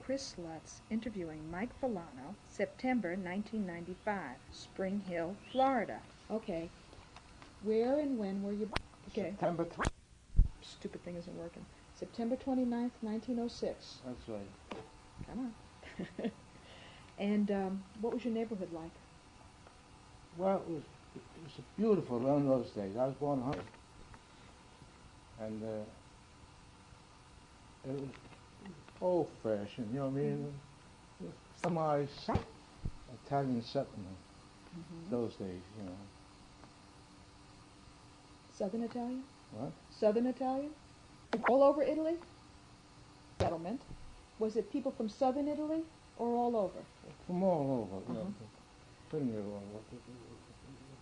Chris Lutz interviewing Mike Villano, September 1995, Spring Hill, Florida. Okay. Where and when were you born? Okay. September. Stupid thing isn't working. September 29th, 1906. That's right. Come on. And what was your neighborhood like? Well, it was beautiful around those days. I was born in 100. And it was old-fashioned, you know what I mean? Some eyes, Italian settlement those days, you know. Southern Italian? What? Southern Italian? All over Italy? Settlement. Was it people from southern Italy or all over? From all over, you know. Pretty near all over.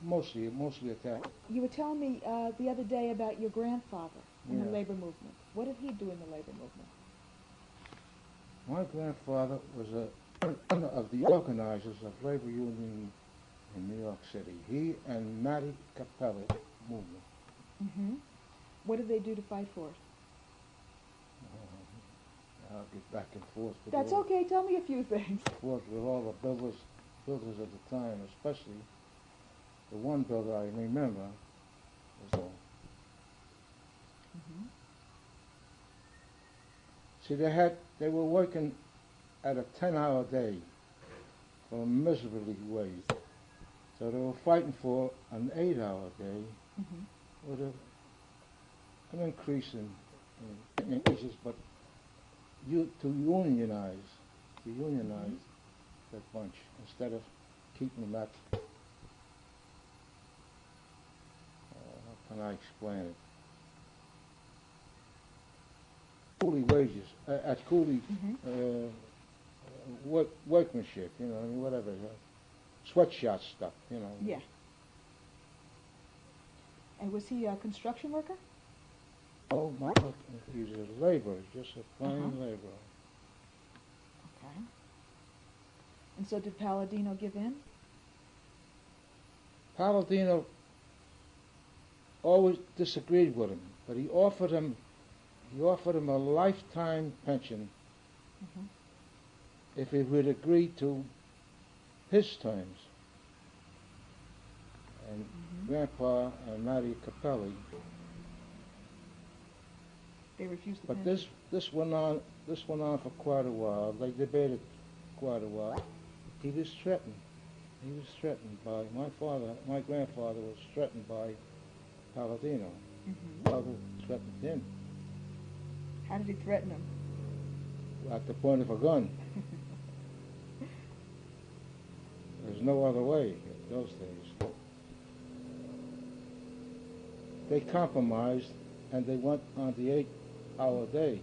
Mostly Italian. You were telling me the other day about your grandfather in the Yeah. labor movement. What did he do in the labor movement? My grandfather was one of the organizers of labor union in New York City. He and Matty Capelli movement. Mm-hmm. What did they do to fight for it? I'll get back and forth. With That's all, okay. Tell me a few things. Forth with all the builders of the time, especially the one builder I remember was See, they were working at a 10-hour day for a miserably wage. So they were fighting for an 8-hour day with an increase in increases, but to unionize that bunch instead of keeping them at, how can I explain it? Coolie wages, at coolie workmanship, you know, I mean, whatever, sweatshop stuff, you know. Yeah. And was he a construction worker? Oh, my, he was a laborer, just a plain laborer. Okay. And so did Palladino give in? Palladino always disagreed with him, but he offered him a lifetime pension if he would agree to his terms. And Grandpa and Matty Capelli. They refused the But pension. this went on for quite a while. They debated quite a while. He was threatened. He was threatened by my grandfather was threatened by Palladino. Father threatened him. How did he threaten him? At the point of a gun. There's no other way in those days. They compromised and they went on the 8-hour day.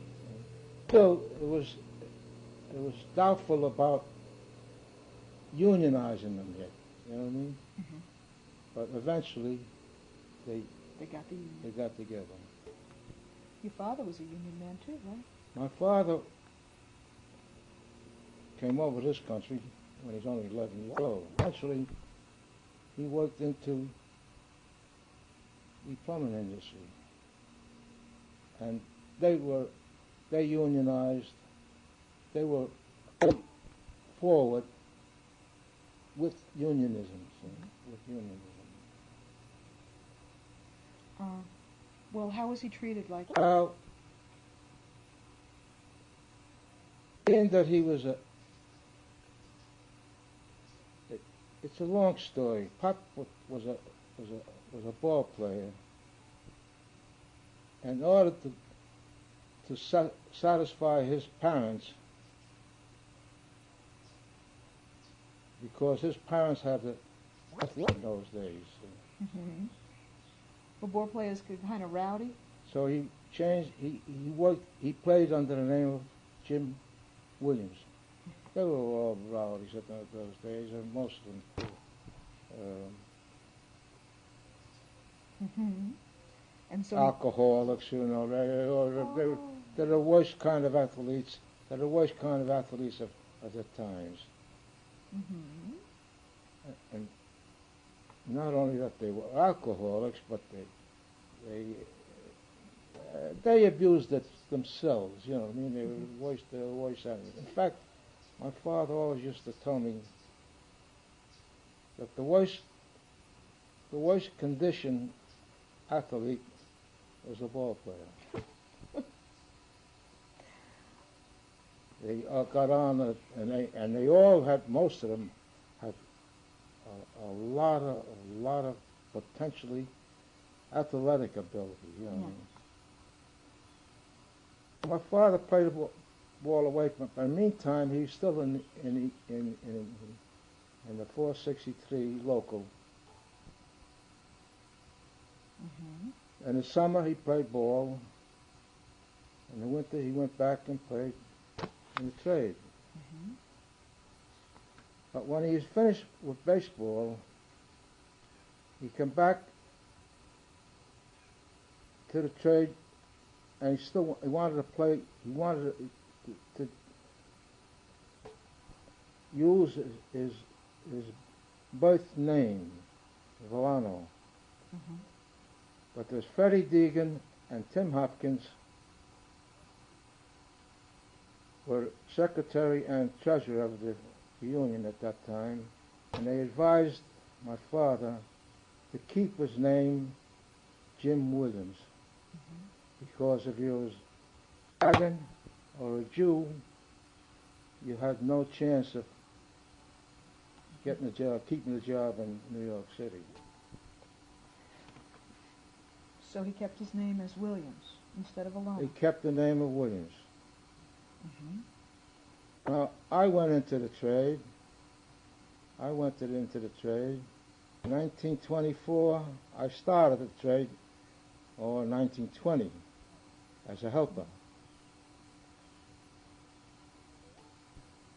Still, it was doubtful about unionizing them yet. You know what I mean? But eventually, they got the union. They got together. Your father was a union man too, right? My father came over this country when he was only 11 years old. Actually, he worked into the plumbing industry. And they unionized, they were forward with unionism, with unionism. Well, how was he treated like? In that he was it's a long story. Pop was a ball player. In order to satisfy his parents, because his parents had the in those days. Well, ball players could kind of rowdy. So he changed. He played under the name of Jim Williams. They were all rowdies at those days, and most of them. And so alcoholics, you know, they're the worst kind of athletes. They're the worst kind of athletes of the times. And not only that they were alcoholics, but they abused it themselves, you know what I mean? They were worse at it. In fact, my father always used to tell me that the worst condition athlete was a ball player. They got on it, and they all had, most of them had a lot of potentially athletic ability, you know what I mean? My father played the ball away from. But in the meantime, he's still in the 463 local. In the summer, he played ball. In the winter, he went back and played in the trade. But when he was finished with baseball, he came back to the trade, and he wanted to play. He wanted to use his birth name, Villano. But there's Freddie Deegan and Tim Hopkins were secretary and treasurer of the union at that time, and they advised my father to keep his name Jim Williams, because if he was a pagan or a Jew, you had no chance of getting a job, keeping a job in New York City. So he kept his name as Williams instead of Alone. He kept the name of Williams. Now, I went into the trade. In 1924, I started the trade, or 1920, as a helper.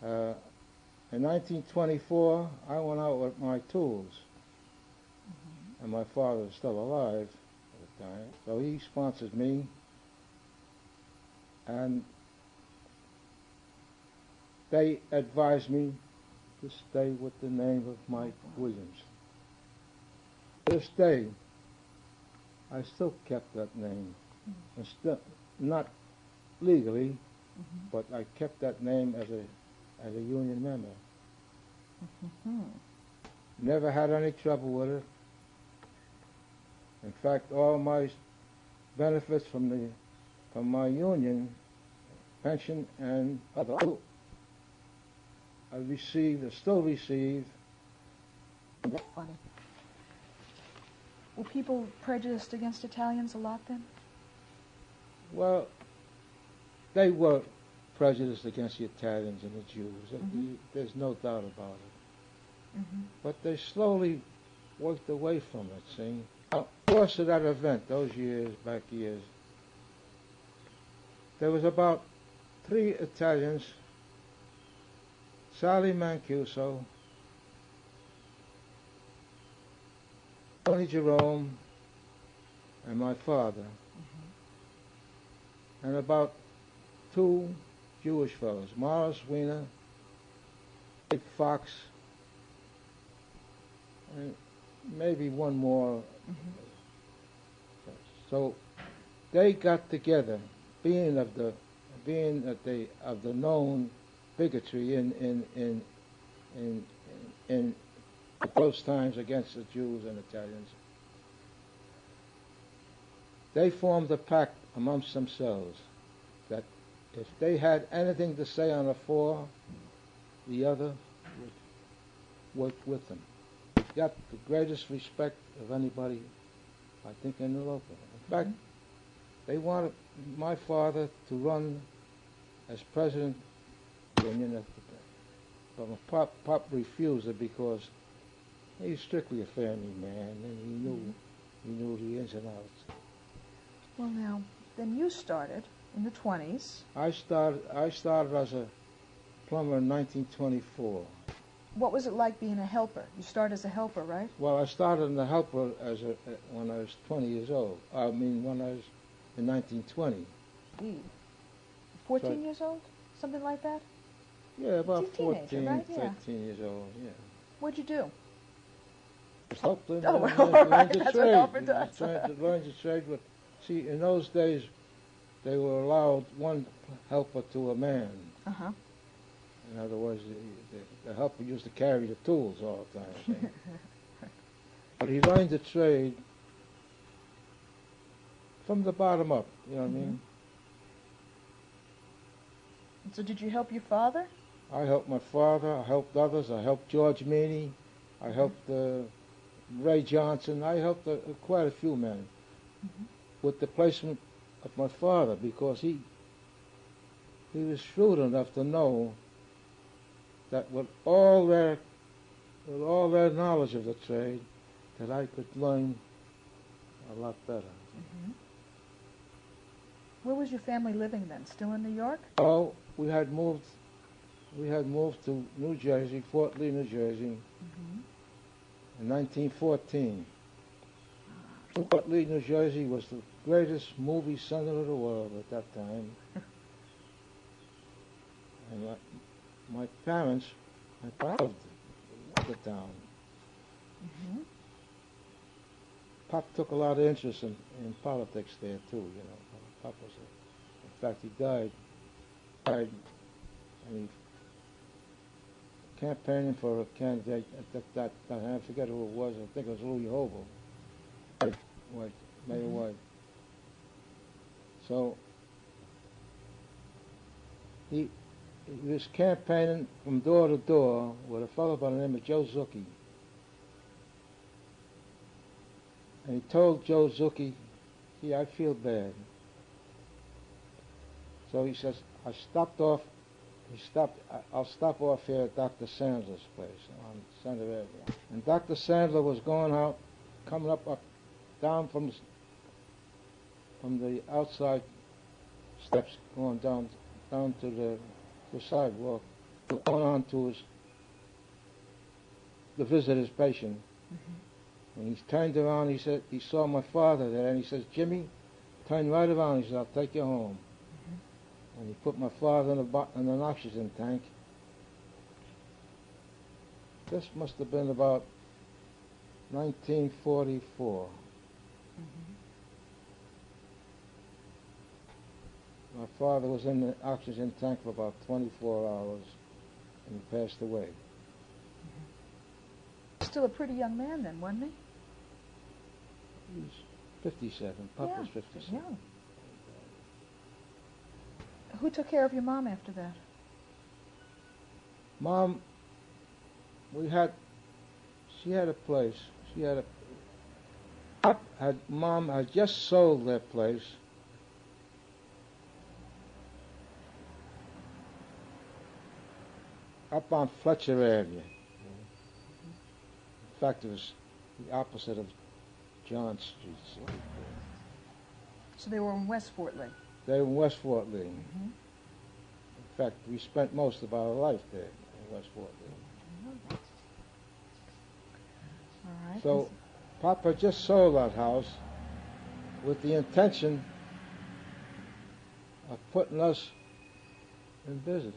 In 1924, I went out with my tools, and my father was still alive at the time, so he sponsored me, and they advised me to stay with the name of Mike Williams. To this day, I still kept that name, and still, not legally, but I kept that name as a union member. Never had any trouble with it. In fact, all my benefits from my union, pension and other, I still receive. That's funny. Were people prejudiced against Italians a lot then? Well, they were prejudiced against the Italians and the Jews. There's no doubt about it. But they slowly worked away from it, see? Of course, of that event, those back years, there was about 3 Italians, Sally Mancuso, Tony Jerome, and my father, and about 2 Jewish fellows, Morris Wiener, Dick Fox, and maybe one more. So they got together, being of the known bigotry in those times against the Jews and Italians. They formed a pact amongst themselves that if they had anything to say on the floor, the other would work with them. They got the greatest respect of anybody, I think, in the local. In fact, they wanted my father to run as president of the union at the time. But my pop refused it because he's strictly a family man, and he knew the ins and outs. Well, now, then you started in the 20s. I started as a plumber in 1924. What was it like being a helper? You started as a helper, right? Well, I started as a helper when I was 20 years old. I mean, when I was in 1920. 14 years old? Something like that? Yeah, about 14, teenager, right? 13 years old, yeah. What'd you do? Helped them learn the that's trade. what helper does. Trying to learn the trade. But see, in those days, they were allowed one helper to a man. Uh-huh. In other words, the helper used to carry the tools all the time. See? But he learned the trade from the bottom up, you know what I mean? So did you help your father? I helped my father, I helped others, I helped George Meany, I helped Ray Johnson, I helped quite a few men with the placement of my father, because he was shrewd enough to know that with all their knowledge of the trade, that I could learn a lot better. Where was your family living then? Still in New York? Oh, we had moved to New Jersey, Fort Lee, New Jersey, in 1914. Fort Lee, New Jersey was the greatest movie center of the world at that time. And my parents loved the town. Pop took a lot of interest in politics there too, you know. Pop was, in fact, he died, and he campaigning for a candidate at that time. I forget who it was. I think it was Louis Hobel, White, Mayor White. So he was campaigning from door to door with a fellow by the name of Joe Zucchi. And he told Joe Zucchi, "Gee, I feel bad." So he says, I'll stop off here at Dr. Sandler's place on Center Avenue. And Dr. Sandler was going out, coming up down from the outside steps, going down to the sidewalk, going on to the visitor's patient. And he turned around, he said, he saw my father there, and he says, "Jimmy, turn right around." He said, "I'll take you home." And he put my father in an oxygen tank. This must have been about 1944. My father was in the oxygen tank for about 24 hours, and he passed away. Still a pretty young man then, wasn't he? He was 57. Pop was 57. Young. Who took care of your mom after that? Mom, she had a place. Mom had just sold that place. Up on Fletcher Avenue. In fact, it was the opposite of John Street. So they were in West Fort Lee? They were in West Fort Lee. In fact, we spent most of our life there in West Fort Lee. All right. So Papa just sold that house with the intention of putting us in business.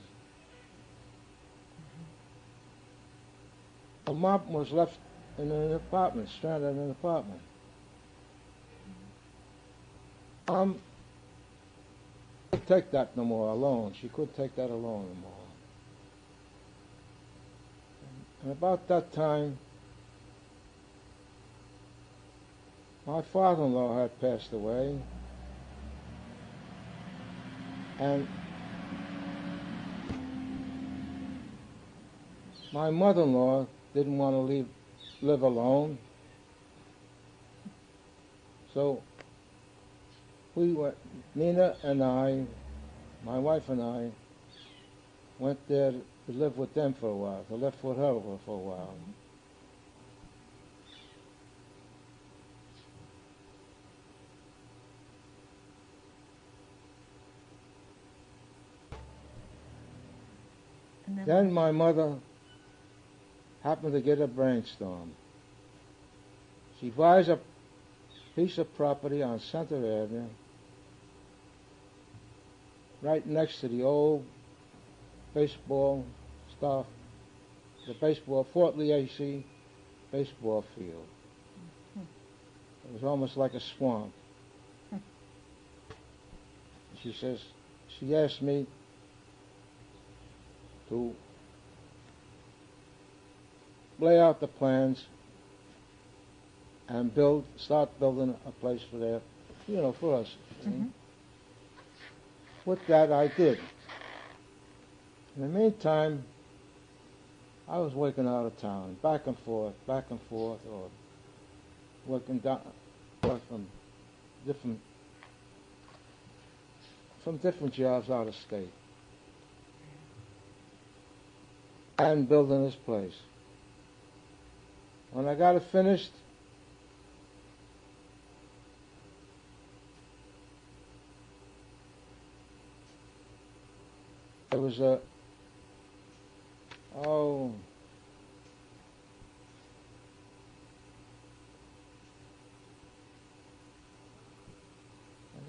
Mom was left in an apartment, stranded in an apartment. Couldn't take that no more alone. She couldn't take that alone no more. And about that time, my father-in-law had passed away, and my mother-in-law didn't want to live alone, so we went, Nina and I, my wife and I, went there to live with them for a while, to live with her for a while. And Then my mother happened to get a brainstorm. She buys a piece of property on Center Avenue, right next to the old baseball stuff, the baseball, Fort Lee AC baseball field. It was almost like a swamp. she asked me to lay out the plans and start building a place for there, for us. Mm-hmm. With that, I did. In the meantime, I was working out of town, back and forth, or working down from different jobs out of state, and building this place. When I got it finished, it was I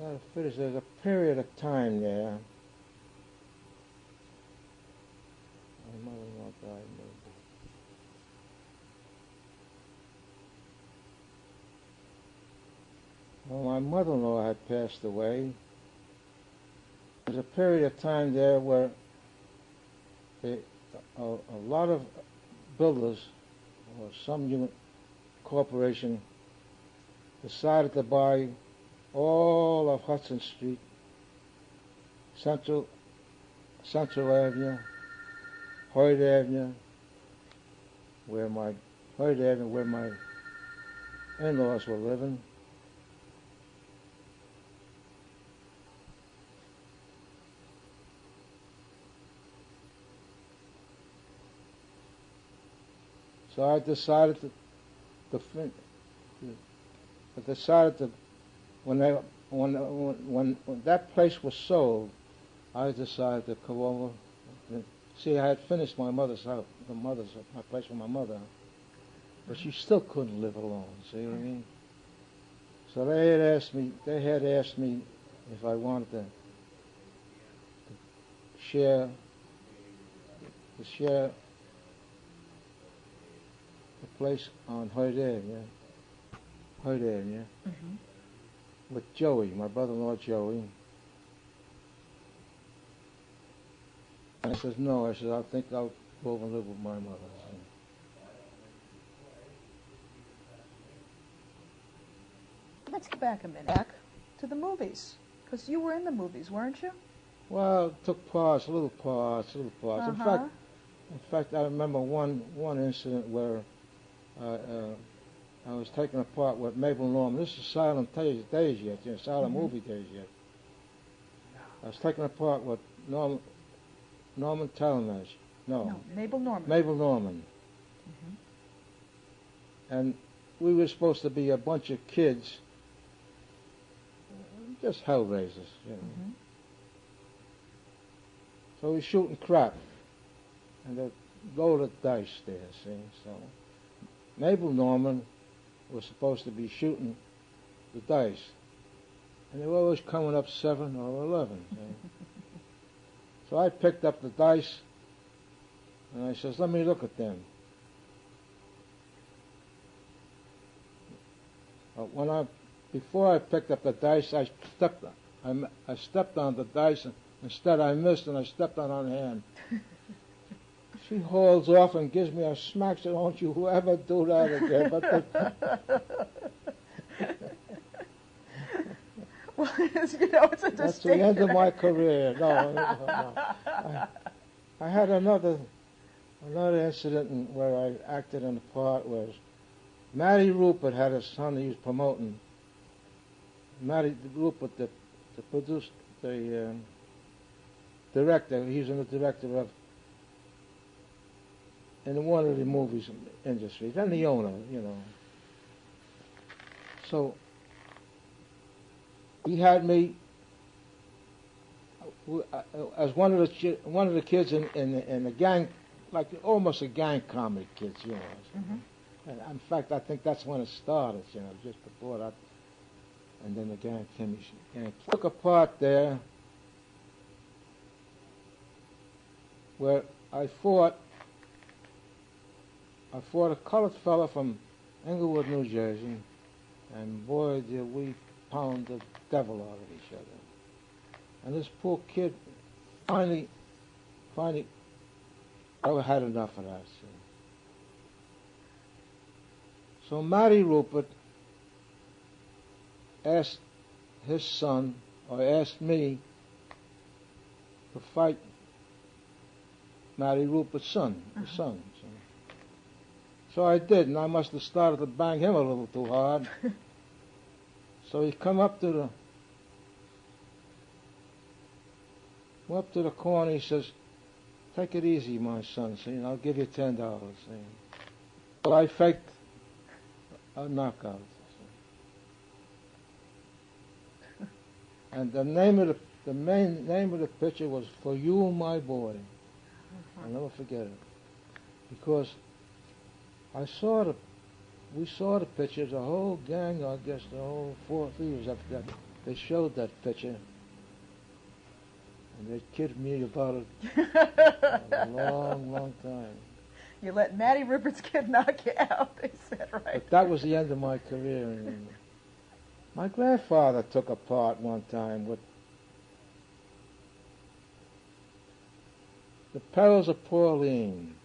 got to finish. There's a period of time there. My mother-in-law died. Well, my mother-in-law had passed away. There's a period of time there where a lot of builders or some unit corporation decided to buy all of Hudson Street, Central Avenue, Hoyt Avenue, where my in-laws were living. So I decided when that place was sold, I decided to come over. See, I had finished my mother's house, my place for my mother, but she still couldn't live alone. See what I mean? So they had asked me if I wanted to share the place on Hoyt Avenue, Mm-hmm. with Joey, my brother-in-law Joey. And I says, no. I said, I think I'll go over and live with my mother. Let's go back a minute. Back to the movies, because you were in the movies, weren't you? Well, took little parts. Uh-huh. In fact, I remember one incident where I was taking a part with Mabel Norman. This is silent days yet, silent Mm-hmm. movie days yet. I was taking a part with Norman Talmadge. No, Mabel Norman. Mabel Norman. Mm-hmm. And we were supposed to be a bunch of kids, just hell raisers, Mm-hmm. So we were shooting crap, and they loaded dice there, see. So Mabel Norman was supposed to be shooting the dice, and they were always coming up 7 or 11. See? So I picked up the dice, and I says, "Let me look at them." Before I picked up the dice, I stepped on the dice, and instead I missed, and I stepped on her hand. She hauls off and gives me a smack. Said, "Don't you ever do that again." Well, it's a distinct. That's the end of my career. No. I had another incident where I acted in a part where Matty Rupert had a son he was promoting. Matty Rupert, the producer, the director. He's in the director of in one of the movies industries, and the owner, So he had me as one of the kids in the gang, like almost a gang comedy kids, Mm-hmm. And in fact, I think that's when it started, just before that. And then the gang came. Took a part there where I fought a colored fella from Englewood, New Jersey, and boy, did we pound the devil out of each other. And this poor kid finally, I had enough of that. See. So Matty Rupert asked his son, or asked me, to fight Matty Rupert's son, his son. So I did, and I must have started to bang him a little too hard. So he come up to the corner. He says, "Take it easy, my son. See, and I'll give you $10." See. But I faked a knockout. See. And the main name of the picture was "For You, My Boy." I'll never forget it, because we saw the picture. The whole gang, I guess, the whole 4 thieves up there, they showed that picture. And they kidded me about it a long, long time. You let Matty Rupert's kid knock you out, they said, right? But that was the end of my career. My grandfather took a part one time with The Perils of Pauline.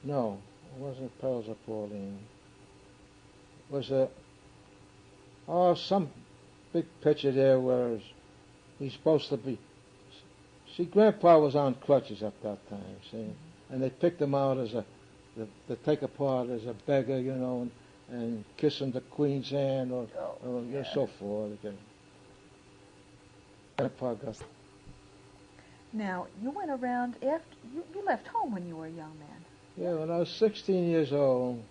No, it wasn't The Perils of Pauline. It was some big picture there where he's supposed to be. See, Grandpa was on crutches at that time, see, and they picked him out as to take apart as a beggar, you know, and kissing the Queen's hand or so forth. Grandpa got. Now, you went around after you left home when you were a young man. Yeah, when I was 16 years old,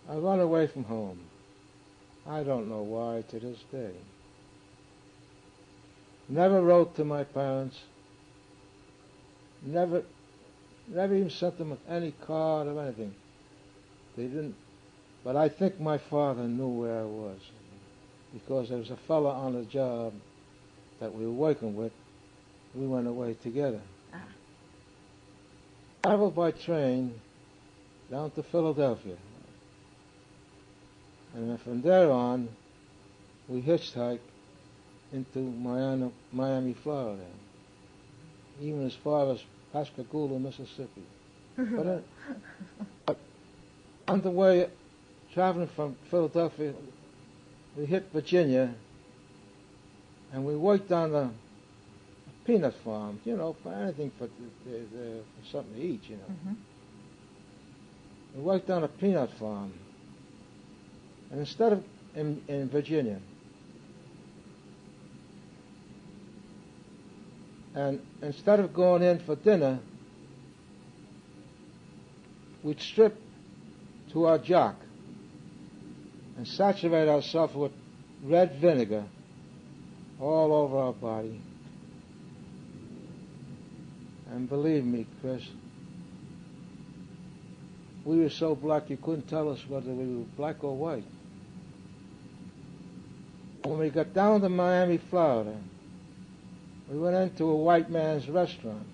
I ran away from home. I don't know why to this day. Never wrote to my parents. Never even sent them any card or anything. They didn't. But I think my father knew where I was, because there was a fella on the job that we were working with. We went away together. Traveled by train down to Philadelphia. And then from there on, we hitchhiked into Miami, Florida, even as far as Pascagoula, Mississippi. But on the way, traveling from Philadelphia, we hit Virginia, and we worked on the peanut farm, you know, for anything for something to eat, you know. Mm-hmm. We worked on a peanut farm. And instead of in Virginia, and instead of going in for dinner, we'd strip to our jock and saturate ourselves with red vinegar all over our body. And believe me, Chris, we were so black you couldn't tell us whether we were black or white. When we got down to Miami, Florida, we went into a white man's restaurant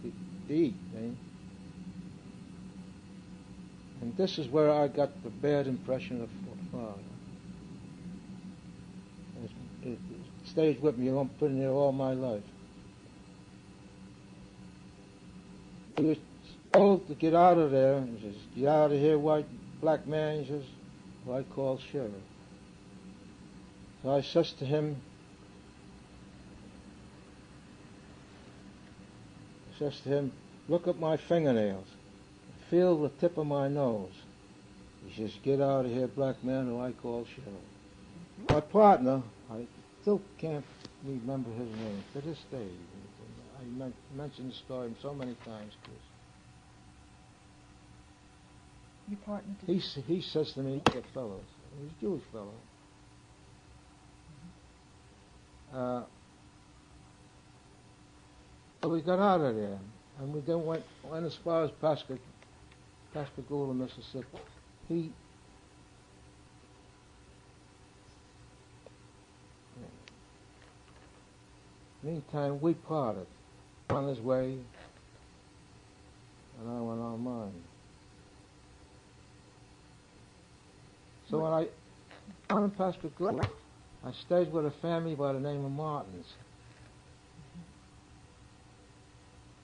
to eat, eh? And this is where I got the bad impression of Florida. It stayed with me. I'm putting it all my life. He was told to get out of there. He says, "Get out of here, black man." He says, "Well, I called sheriff." So I says to him, "Look at my fingernails. Feel the tip of my nose." He says, "Get out of here, black man, or I call sheriff." My partner, I still can't remember his name to this day. I mentioned the story so many times, Chris. Your partner? He says to me, "Good fellow." He's a Jewish fellow. So we got out of there, and we then went as far as Pascagoula, Mississippi. Meantime, we parted. On his way, and I went on mine. So On in Pasco Glen, I stayed with a family by the name of Martins.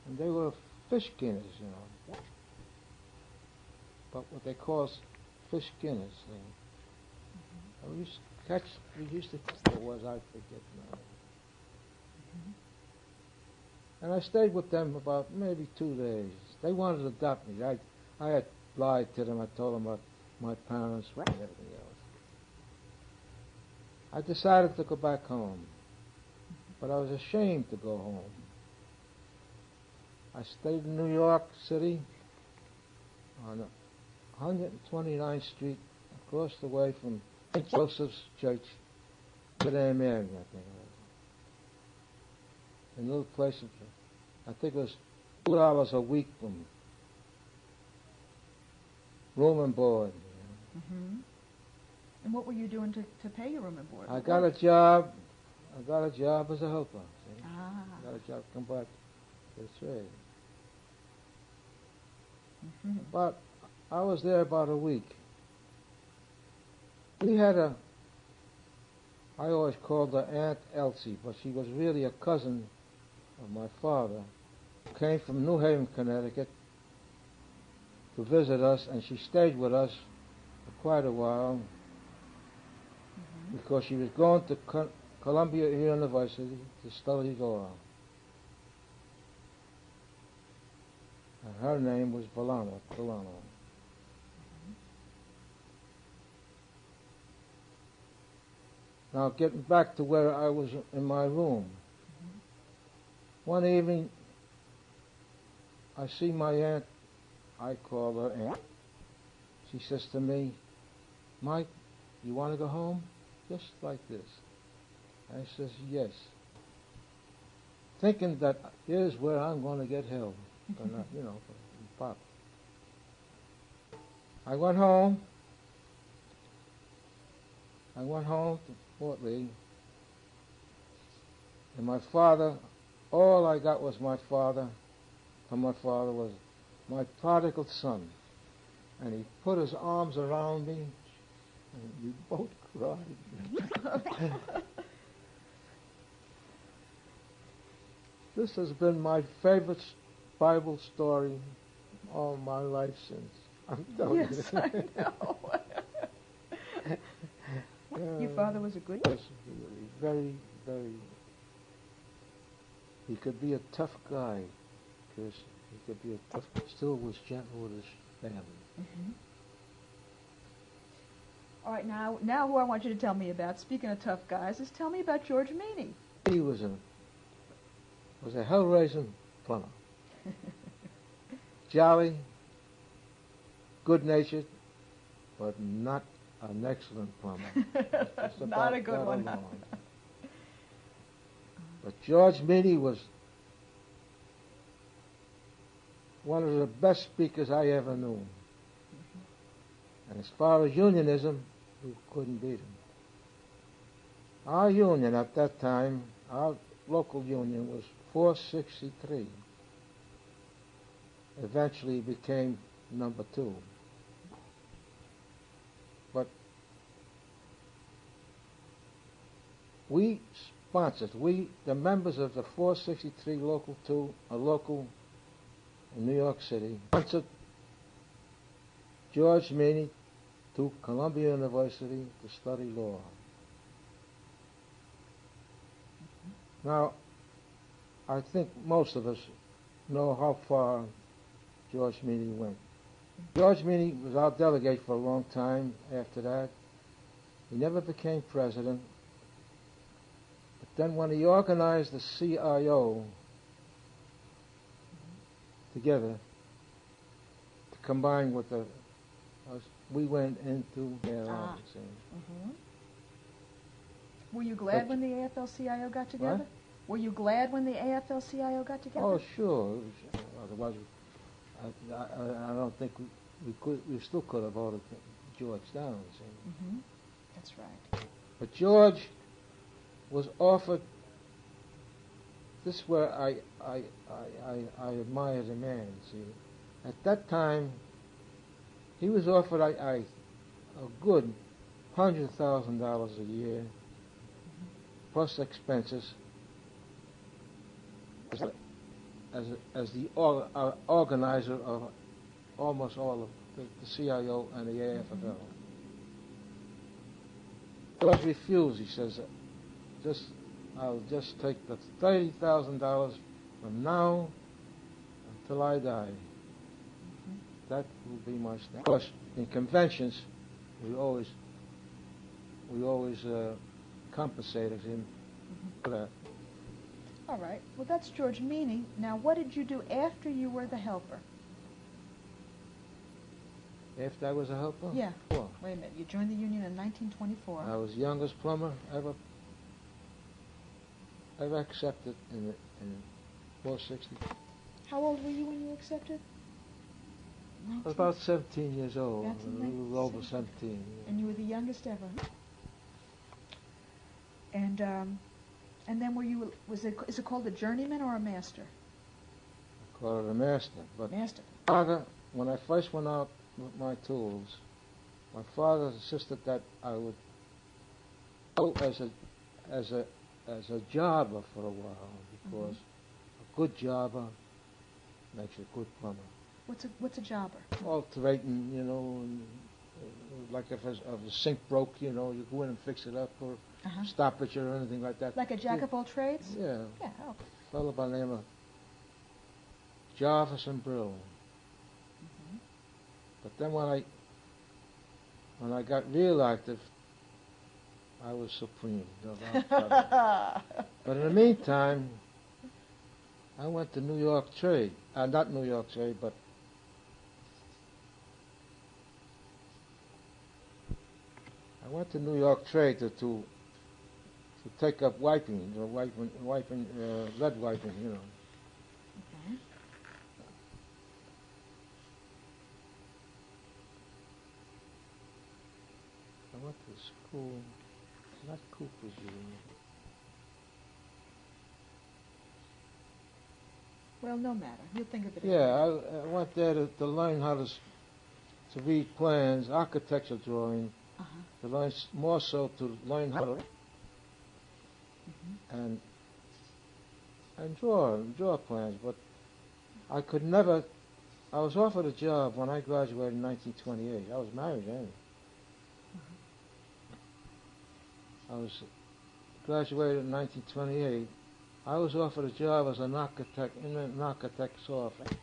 And they were fish skinners, you know. But what they call fish skinners. We used to catch, what was, I forget now. And I stayed with them about maybe 2 days. They wanted to adopt me. I had lied to them. I told them about my parents and everything else. I decided to go back home, but I was ashamed to go home. I stayed in New York City on 129th Street, across the way from St. Joseph's Church, to the Mary, I think it was. In a little place, I think it was $2 a week from room and board. You know. Mm-hmm. And what were you doing to pay your room and board? I got a job as a helper. See? Ah. I got a job to come back to the trade. Mm-hmm. But I was there about a week. We had I always called her Aunt Elsie, but she was really a cousin of my father, who came from New Haven, Connecticut, to visit us, and she stayed with us for quite a while, because she was going to Columbia University to study law. And her name was Villano. Now, getting back to where I was in my room. One evening, I see my aunt, I call her aunt. She says to me, "Mike, you want to go home?" Just like this. I says, "Yes." Thinking that here's where I'm going to get help. But not, you know, pop. I went home. To Fort Lee. And my father, all I got was my father. From my father was my prodigal son. And he put his arms around me, and we both cried. This has been my favorite Bible story all my life since. I'm telling you. Yes, I know. Your father was a good Yes, very, very. He could be a tough guy, because he could be a tough. Still was gentle with his family. Mm-hmm. All right, now who I want you to tell me about, speaking of tough guys, is tell me about George Meany. He was a hell-raising plumber. Jolly, good-natured, but not an excellent plumber. Not a good one. But George Meade was one of the best speakers I ever knew. And as far as unionism, we couldn't beat him. Our union at that time, our local union, was 463. Eventually became number 2. But we sponsored, the members of the 463 local 2, a local in New York City, sponsored George Meany to Columbia University to study law. Now, I think most of us know how far George Meany went. George Meany was our delegate for a long time after that. He never became president. But then when he organized the CIO together to combine with we went into their office. Mm-hmm. Were you glad when the AFL-CIO got together? What? Were you glad when the AFL-CIO got together? Oh, sure. Otherwise, I don't think we still could have voted George down. Mm-hmm. That's right. But George was offered. This is where I admire the man. See, at that time, he was offered a good $100,000 a year, plus expenses, as the organizer of almost all of the CIO and the AFL. He was refused. He says, I'll just take the $30,000 from now until I die. That will be my step. Of course, in conventions, we always compensated him for that. All right. Well, that's George Meany. Now, what did you do after you were the helper? After I was a helper? Yeah. Well, Wait a minute. You joined the union in 1924. I was the youngest plumber ever accepted in 460. How old were you when you accepted? I was about 17 years old. That's A little over 17. Yeah. And you were the youngest ever. And then is it called a journeyman or a master? I call it a master. But Master. Father, when I first went out with my tools, my father insisted that I would go as a jobber for a while, because a good jobber makes a good plumber. What's a jobber? Alterating, and, like if a sink broke, you go in and fix it up, or stoppage or anything like that. Like a jack of all trades? Yeah. Yeah. Oh. A fellow by the name of Jarvis and Brill. But then when I got real active, I was supreme. But in the meantime, I went to New York Trade. Not New York Trade, but I went to New York Trade to take up wiping, lead wiping, Okay. I went to school, not Cooper's Union. Well, no matter. You'll think of it. Yeah, I went there to learn how to read plans, architectural drawing, to learn more so to learn how to and draw plans. But I could never. I was offered a job when I graduated in 1928. I was married then. I was graduated in 1928. I was offered a job as an architect in an architect's office,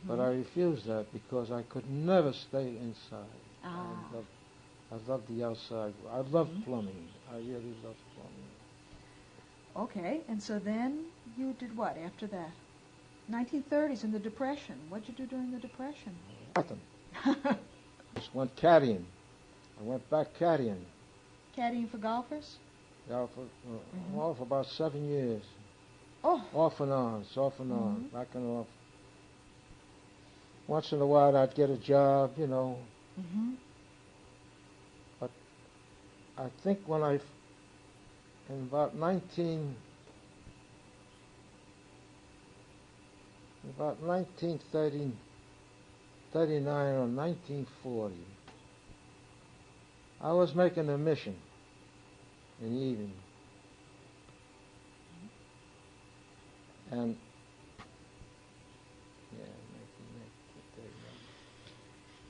but I refused that because I could never stay inside. I loved the outside. I loved plumbing. I really loved plumbing. Okay, and so then you did what after that? 1930s and the Depression. What'd you do during the Depression? Nothing. Just went caddying. I went back caddying. Caddying for golfers? Yeah, for about 7 years. Oh. Off and on, back and off. Once in a while I'd get a job, But I think in about 1939 or 1940, I was making a mission in the evening. And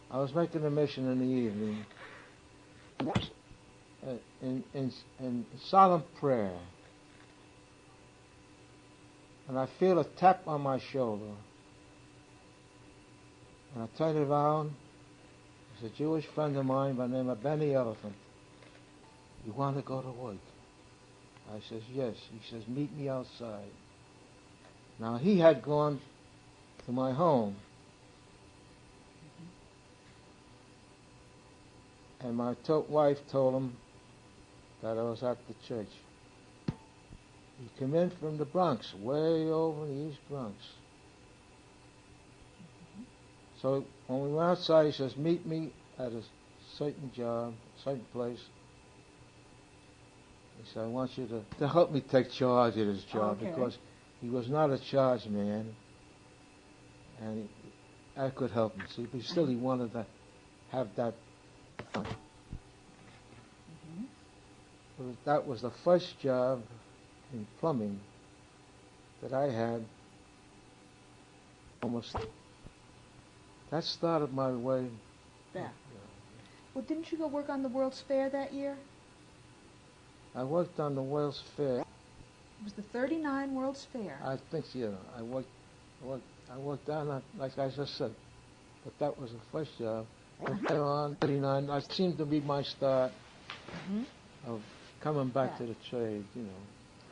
I was making a mission in the evening in solemn prayer, and I feel a tap on my shoulder, and I turn around. It's a Jewish friend of mine by the name of Benny Elephant. You want to go to work? I says, yes. He says, meet me outside. Now, he had gone to my home, and my wife told him that I was at the church. He came in from the Bronx, way over in the East Bronx. So when we went outside, he says, meet me at a certain job, certain place. He said, I want you to help me take charge of this job, because he was not a charge man, and I could help him. See, but still he wanted to have that fun. That was the first job in plumbing that I had. Almost. That started my way. Yeah. Well, didn't you go work on the World's Fair that year? I worked on the Wales Fair. It was the 39 World's Fair. I think, yeah. I worked on that, like I just said. But that was the first job. From there on, 39, that seemed to be my start of coming back to the trade, you know.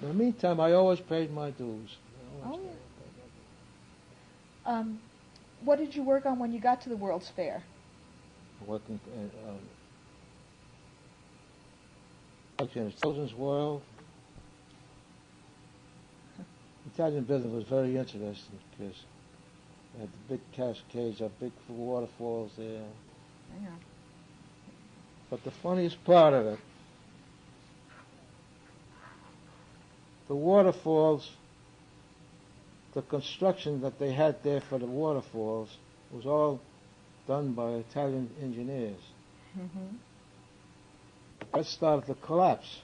In the meantime, I always paid my dues. What did you work on when you got to the World's Fair? Working in the children's world. Italian business was very interesting because they had the big cascades, the big waterfalls there. Yeah. But the funniest part of it, the waterfalls, the construction that they had there for the waterfalls was all done by Italian engineers. That started to collapse.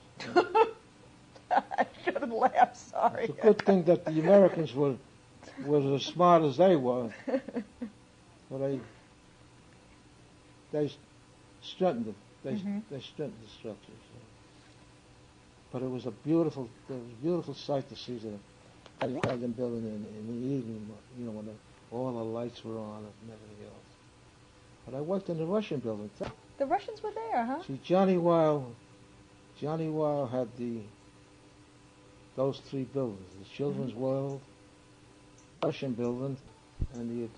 I shouldn't laugh, sorry. It's a good thing that the Americans were as smart as they were. So they strengthened it. They strengthened the structure. So. But it was a beautiful sight to see the Italian building in the evening, you know, when all the lights were on and everything else. But I worked in the Russian building too. The Russians were there, huh? See, Johnny Weil had those three buildings: the Children's World, Russian building, and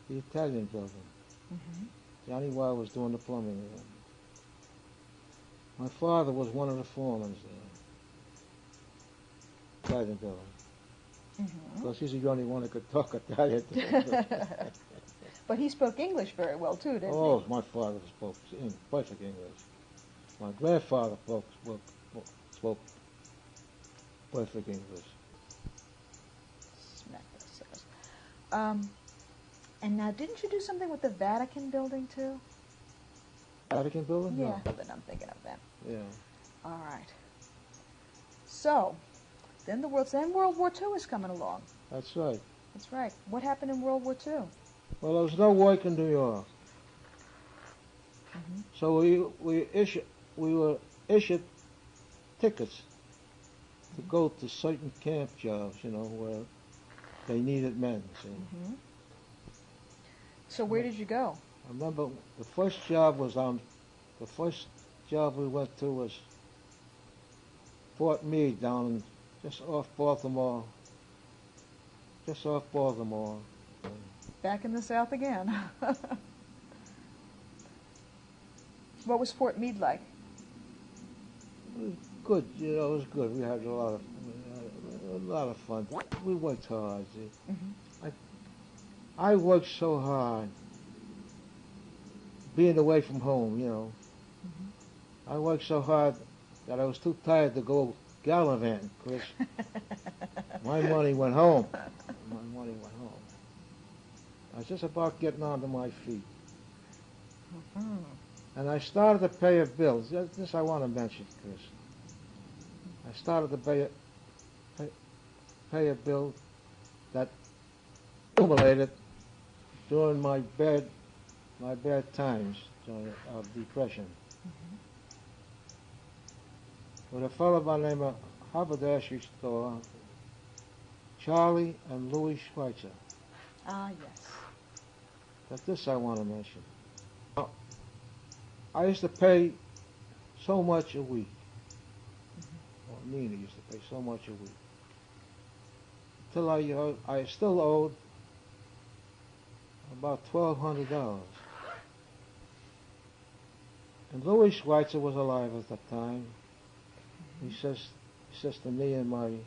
the Italian building. Johnny Weil was doing the plumbing there. My father was one of the foremen there. Italian building. Because he's the only one that could talk Italian. But he spoke English very well too, didn't he? Oh, my father spoke perfect English. My grandfather spoke perfect English. And now, didn't you do something with the Vatican building too? Vatican building? Yeah, No. but I'm thinking of that. Yeah. All right. So, then World War II is coming along. That's right. That's right. What happened in World War II? Well, there was no work in New York. So we were issued tickets to go to certain camp jobs, you know, where they needed men. See. So where did you go? I remember the first job we went to was Fort Meade down just off Baltimore. Back in the South again. What was Fort Meade like? It was good, you know, it was good. We had a lot of fun. We worked hard, see. I worked so hard being away from home, you know. I worked so hard that I was too tired to go gallivanting because my money went home. I was just about getting onto my feet. And I started to pay a bill. This I want to mention, Chris. I started to pay a bill that accumulated during my bad times of depression. With a fellow by the name of Haberdashery Store, Charlie and Louis Schwarz. Ah, yes. But this I want to mention. I used to pay so much a week. Or Meany used to pay so much a week. Till I still owed about $1,200. And Louis Schwarz was alive at that time. He says to me and my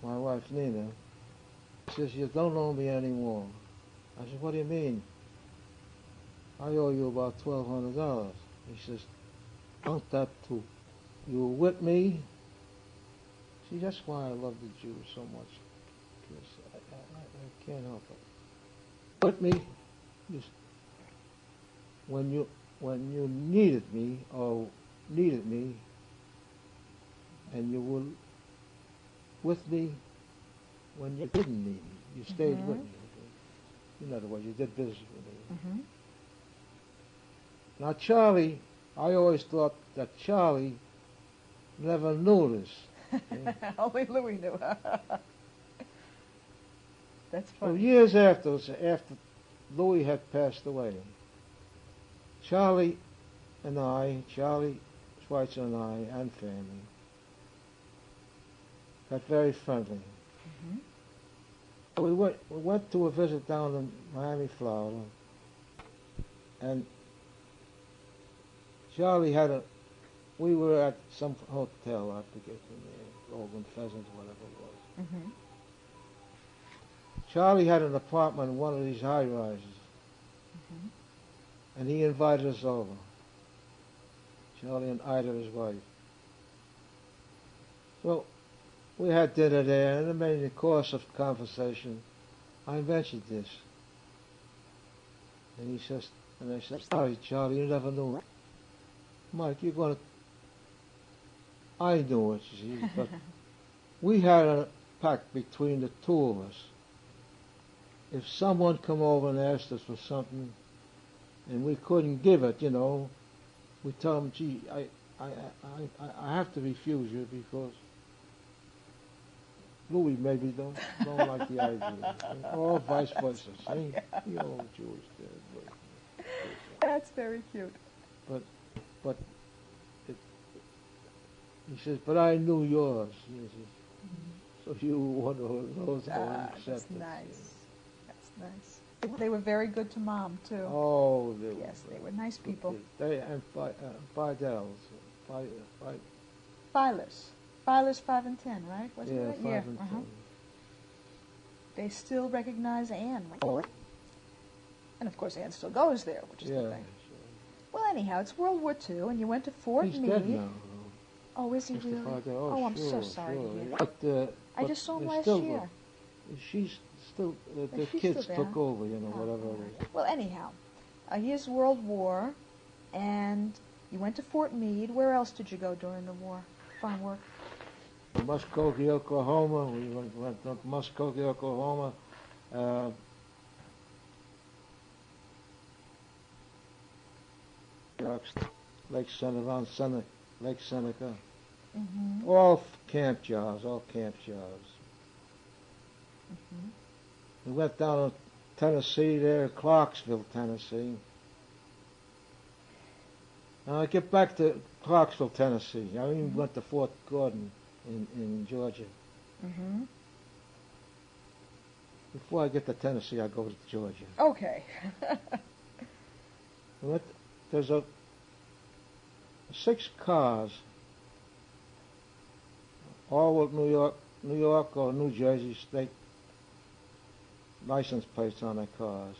wife Nina, he says, "You don't owe me anymore." I said, "What do you mean?" "I owe you about $1,200. He says, "Count that too. You were with me." See, that's why I love the Jews so much. Because I can't help it. With me, when you needed me, or needed me, and you were with me when you didn't need me. You stayed with me. In other words, you did business with me. Now, Charlie, I always thought that Charlie never knew this. Only Louis knew. That's funny. Well, years after Louis had passed away, Charlie Schwarz and I, and family, got very friendly. We went to a visit down in Miami, Florida, and Charlie we were at some hotel, I forget the name, Golden Pheasant, whatever it was. Charlie had an apartment in one of these high rises, and he invited us over. Charlie and Ida, his wife. So we had dinner there, and in the course of conversation, I mentioned this. And I said, sorry, Charlie, you never knew it. Mike, you're going to... I knew it, you see, but we had a pact between the two of us. If someone come over and asked us for something, and we couldn't give it, you know, we tell them, gee, I have to refuse you because Louis maybe don't like the idea, or vice versa. See, you old Jewish dad. That's very cute. But he says, but I knew yours. He says, so you were one of those who accepted. That's nice. That's nice. They were very good to Mom too. Oh, yes, they were nice people. And Fidels, Filers 5 and 10, right? Wasn't it? 5 and 10. They still recognize Anne. And of course Anne still goes there, which is the thing. Sure. Well, anyhow, it's World War II, and you went to Fort Meade. He's dead now. Oh, is he Mr. really? Fidel. Oh, I'm so sorry to hear. But, I just saw him last year. She's still, the she's kids still took over, you know, whatever it is. Well, anyhow, here's World War, and you went to Fort Meade. Where else did you go during the war? Fine work. Muskogee, Oklahoma. We went to Muskogee, Oklahoma. Lake Seneca, Lake Seneca. All camp jobs. We went down to Tennessee there, Clarksville, Tennessee. Now I get back to Clarksville, Tennessee. I even went to Fort Gordon in Georgia. Before I get to Tennessee, I go to Georgia. Okay. There's 6 cars, all with New York or New Jersey state license plates on their cars.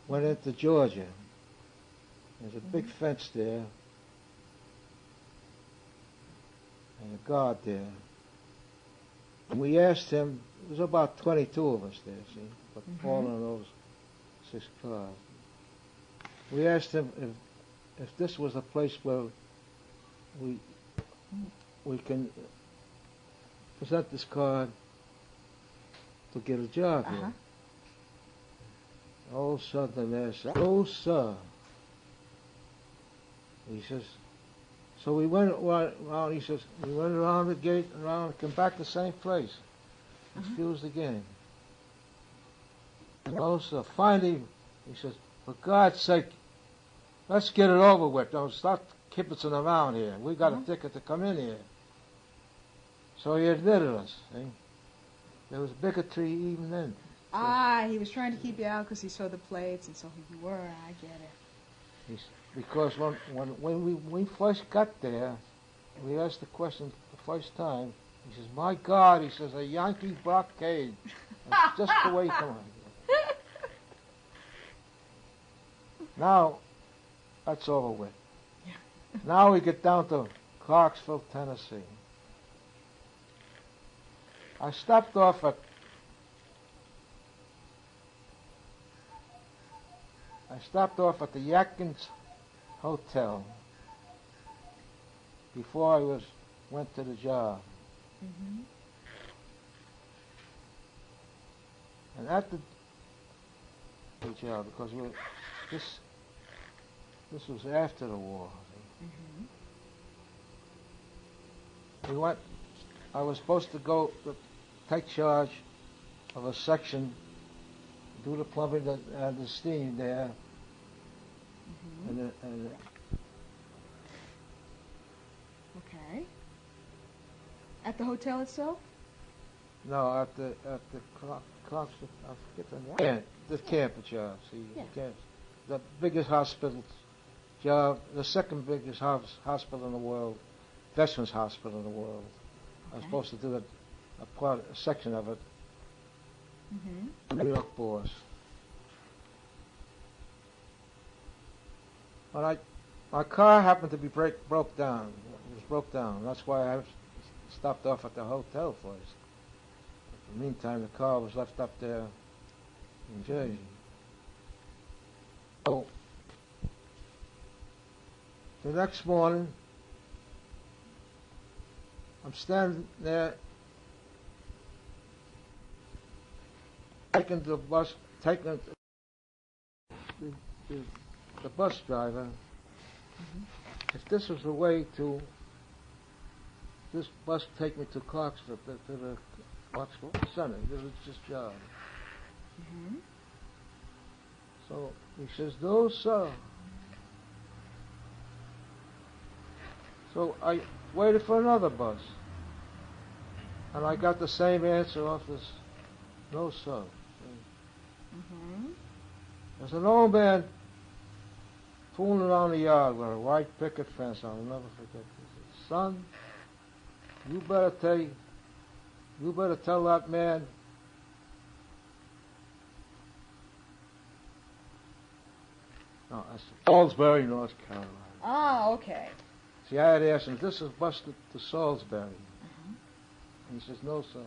Went into Georgia. There's a big fence there, and a guard there. And we asked him, there was about 22 of us there, see, but all in those 6 cars. We asked him if this was a place where we can present this card to get a job here. Old Southern said, "Oh, sir." He says, so we went around, he says, we went around the gate, around, come back the same place. Refused again. Oh, sir. Finally, he says, for God's sake, let's get it over with. Don't stop kibitzing around here. We got a ticket to come in here. So he admitted us. See? There was bigotry even then. He was trying to keep you out because he saw the plates and so who you were. I get it. Because when we first got there, we asked the question the first time. He says, my God, he says, a Yankee blockade. That's just the way he come on. Now, that's over with. Now we get down to Clarksville, Tennessee. I stopped off at the YAC Inn Hotel before I went to the job. Mm-hmm. And at the job, because this was after the war. Mm-hmm. I was supposed to go to take charge of a section, do the plumbing and the steam there, Mm-hmm. and Okay. At the hotel itself? no, at the Clark's, I forget the name. The camp job. See, Yeah. the camp, the biggest hospital job, the second biggest hospital in the world, Veterans Hospital in the world. I was Okay. supposed to do a section of it. Mm-hmm. New York boss. But my car happened to be broke down. It was broke down. That's why I stopped off at the hotel first. In the meantime, the car was left up there in Jersey. So the next morning, I'm standing there taking the bus, taking the bus driver. If this was the way to, this bus take me to Clarksville, to the Clarksville Center. This was his job. Mm-hmm. So he says, no, sir. So I waited for another bus. And I got the same answer off this, no, sir. Mm-hmm. There's an old man fooling around the yard with a white picket fence. I'll never forget this. He said, son, you better tell that man no, I said, Salisbury, North Carolina. Ah, okay. See, I had asked him, this is bus to Salisbury. Mm-hmm. And he says, no, sir.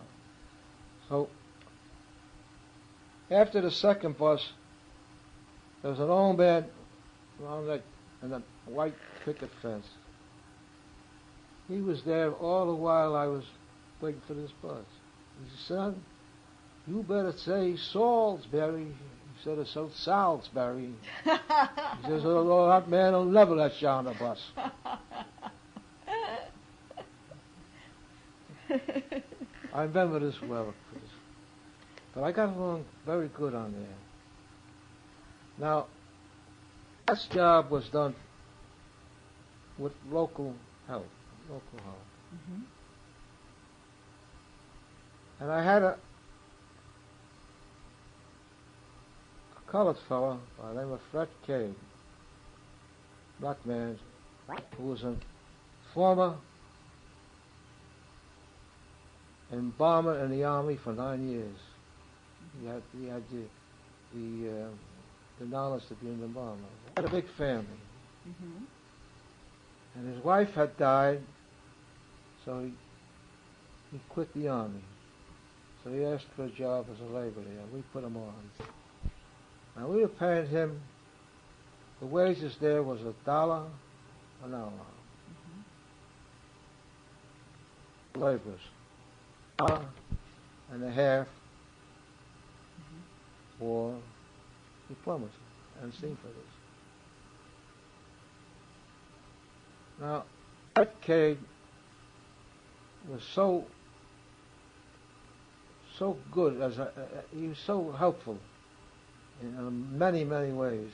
So, after the second bus, there was an old man around that, and a white picket fence. He was there all the while I was waiting for this bus. He said, son, you better say Salisbury. He said, it's so Salisbury. He says, oh, that man will never let you on the bus. I remember this well, but I got along very good on there. Now, this job was done with local help. Mm-hmm. And I had a colored fellow by the name of Fred Cade, black man, who was a former embalmer in the Army for 9 years. He had the knowledge to be an embalmer. He had a big family. Mm-hmm. And his wife had died, so he quit the Army. So he asked for a job as a laborer there. We put him on. Now we were paying him, the wages there was $1 an hour. Mm-hmm. Laborers. $1.50 for diplomas and steamfitters. Now, that Cade was so good he was so helpful in many, many ways.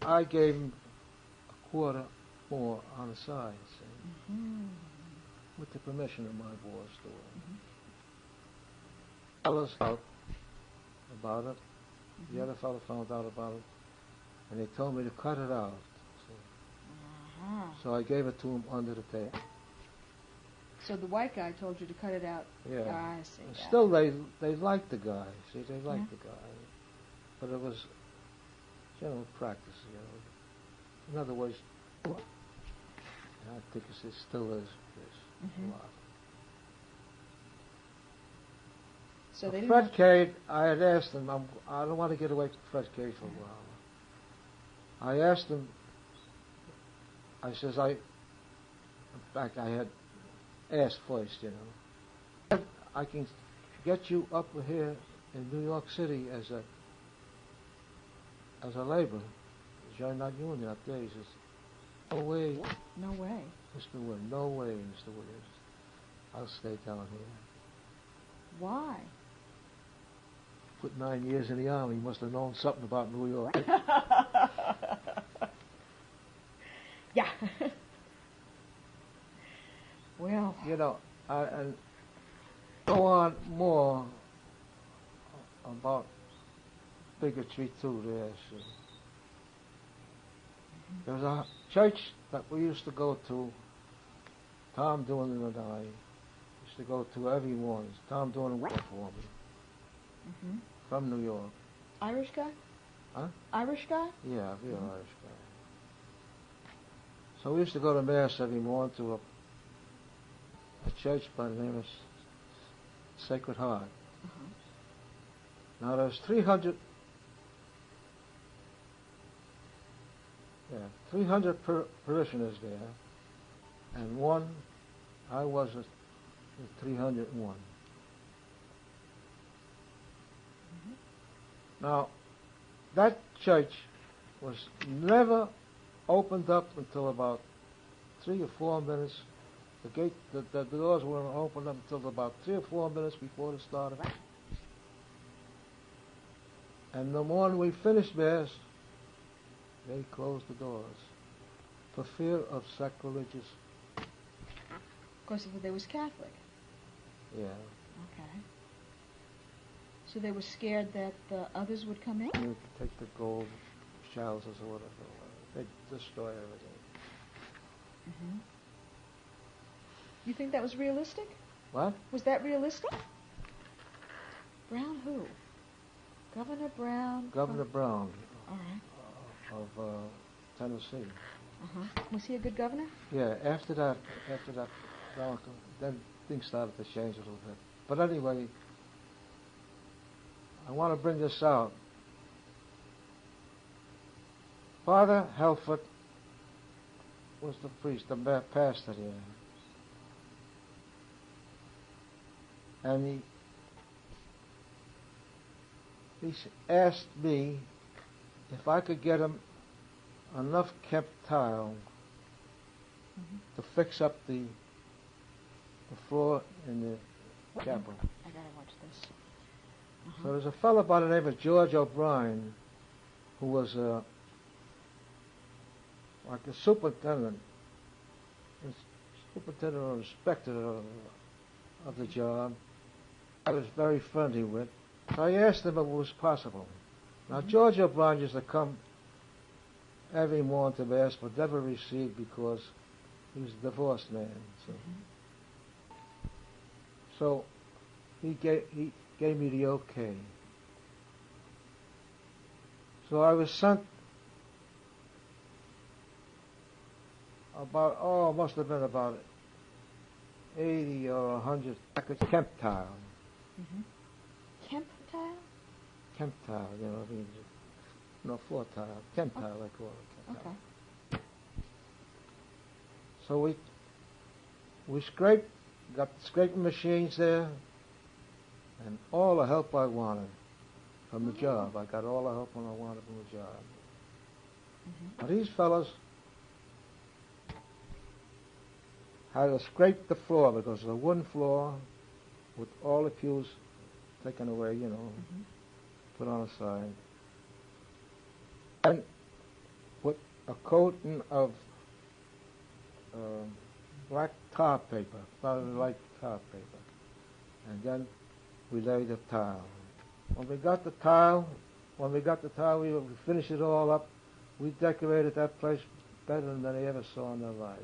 I gave him a quarter more on the side, see, with the permission of my boss. Fellows out about it. The other fellow found out about it, and they told me to cut it out. So I gave it to him under the table. So the white guy told you to cut it out. Yeah. I see. And still, they liked the guy. See, they liked the guy, but it was general practice, you know. In other words, I think it still is. Mm-hmm. A lot. So they Fred Cade, I had asked him. I don't want to get away from Fred Cade for a while. I asked him I says, in fact, I had asked first, you know. I can get you up here in New York City as a laborer. Join that union up there. He says, no way. No way. Mr. Williams, no way, Mr. Williams. I'll stay down here. Why? Put 9 years in the army. He must have known something about New York. Yeah. Well. You know, and go on more about bigotry too there. So. There was a church that we used to go to, Tom Doonan and I used to go to every morning. Tom Doonan worked for me, from New York. Irish guy? Huh? Irish guy? Yeah, real Irish guy. So we used to go to Mass every morning to a church by the name of Sacred Heart. Now there's 300 parishioners there, and I was at 301. Now, that church was never opened up until about 3 or 4 minutes. The doors weren't opened up until about 3 or 4 minutes before the start of it. And the morning we finished Mass, they closed the doors for fear of sacrilegious. Of course, they was Catholic. Yeah. Okay. So they were scared that the others would come in? You could take the gold chalices or whatever. They'd destroy everything. You think that was realistic? What? Was that realistic? Brown who? Governor Brown? Governor Brown. All right. Of Tennessee. Was he a good governor? Yeah, after that, then things started to change a little bit. But anyway, I want to bring this out. Father Helford was the priest, the pastor here. And he asked me if I could get him enough Kemp tile to fix up the floor in the chapel. I gotta watch this. So there's a fellow by the name of George O'Brien who was like a superintendent or inspector of the job. I was very friendly with. So I asked him if it was possible. Now George O'Brien used to come every morning to Mass, but never received because he was a divorced man. So he gave me the okay. So I was sent must have been about 80 or 100 packets of Kemp tile. Kemp tile? Kemp tile, you know, I mean, no, floor tile. Kemp tile, I call it. Kemp tile. So we scraped, got the scraping machines there, and all the help I wanted from the job. I got all the help I wanted from the job. Now these fellas had to scrape the floor because it was a wooden floor with all the pews taken away, you know, put on the side. And put a coating of black tar paper, rather light tar paper. And then we laid the tile. When we got the tile, we finished it all up. We decorated that place better than they ever saw in their lives.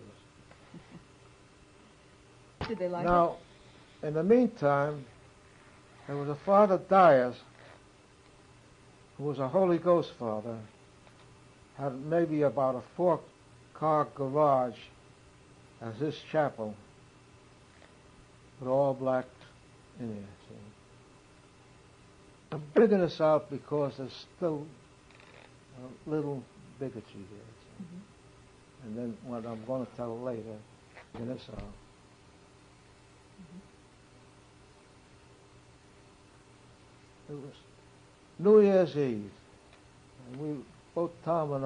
Did they like it? Now, in the meantime, there was a Father Dyers, who was a Holy Ghost father, had maybe about a 4-car garage as his chapel, with all black in it. See. I'm bringing this out because there's still a little bigotry there. and then what I'm going to tell later in this hour. It was New Year's Eve, and we, both Tom and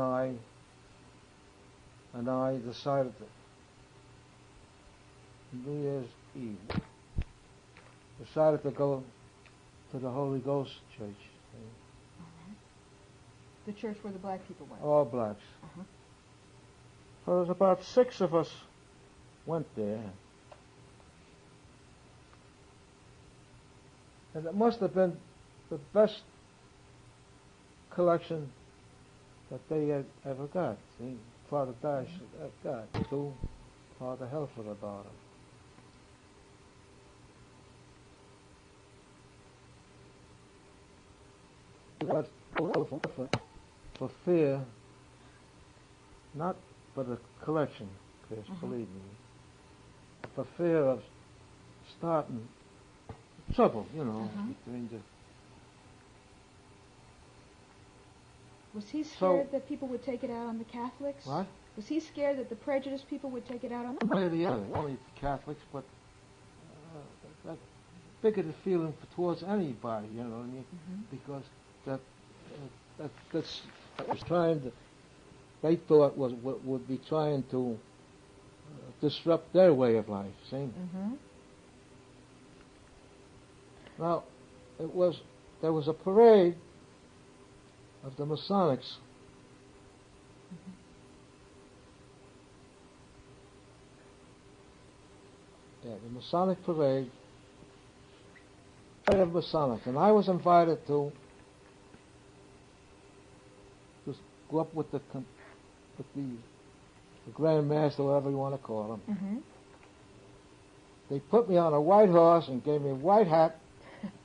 I decided that New Year's Eve, decided to go to the Holy Ghost Church. The church where the black people went. All blacks. So there was about 6 of us went there. And it must have been the best collection that they had ever got. See, Father Dash got to Father Helford about it. But for fear, not for the collection, Chris, believe me, for fear of starting trouble, you know, between the... Was he scared that people would take it out on the Catholics? What? Was he scared that the prejudiced people would take it out on them? Only Catholics, but that bigoted feeling towards anybody, you know what I mean? Because that's was trying to, they thought would be trying to disrupt their way of life, see? Now, there was a parade of the Masonics. Yeah, the Masonic parade of Masonics, and I was invited to just go up with the Grand Master, whatever you want to call him. They put me on a white horse and gave me a white hat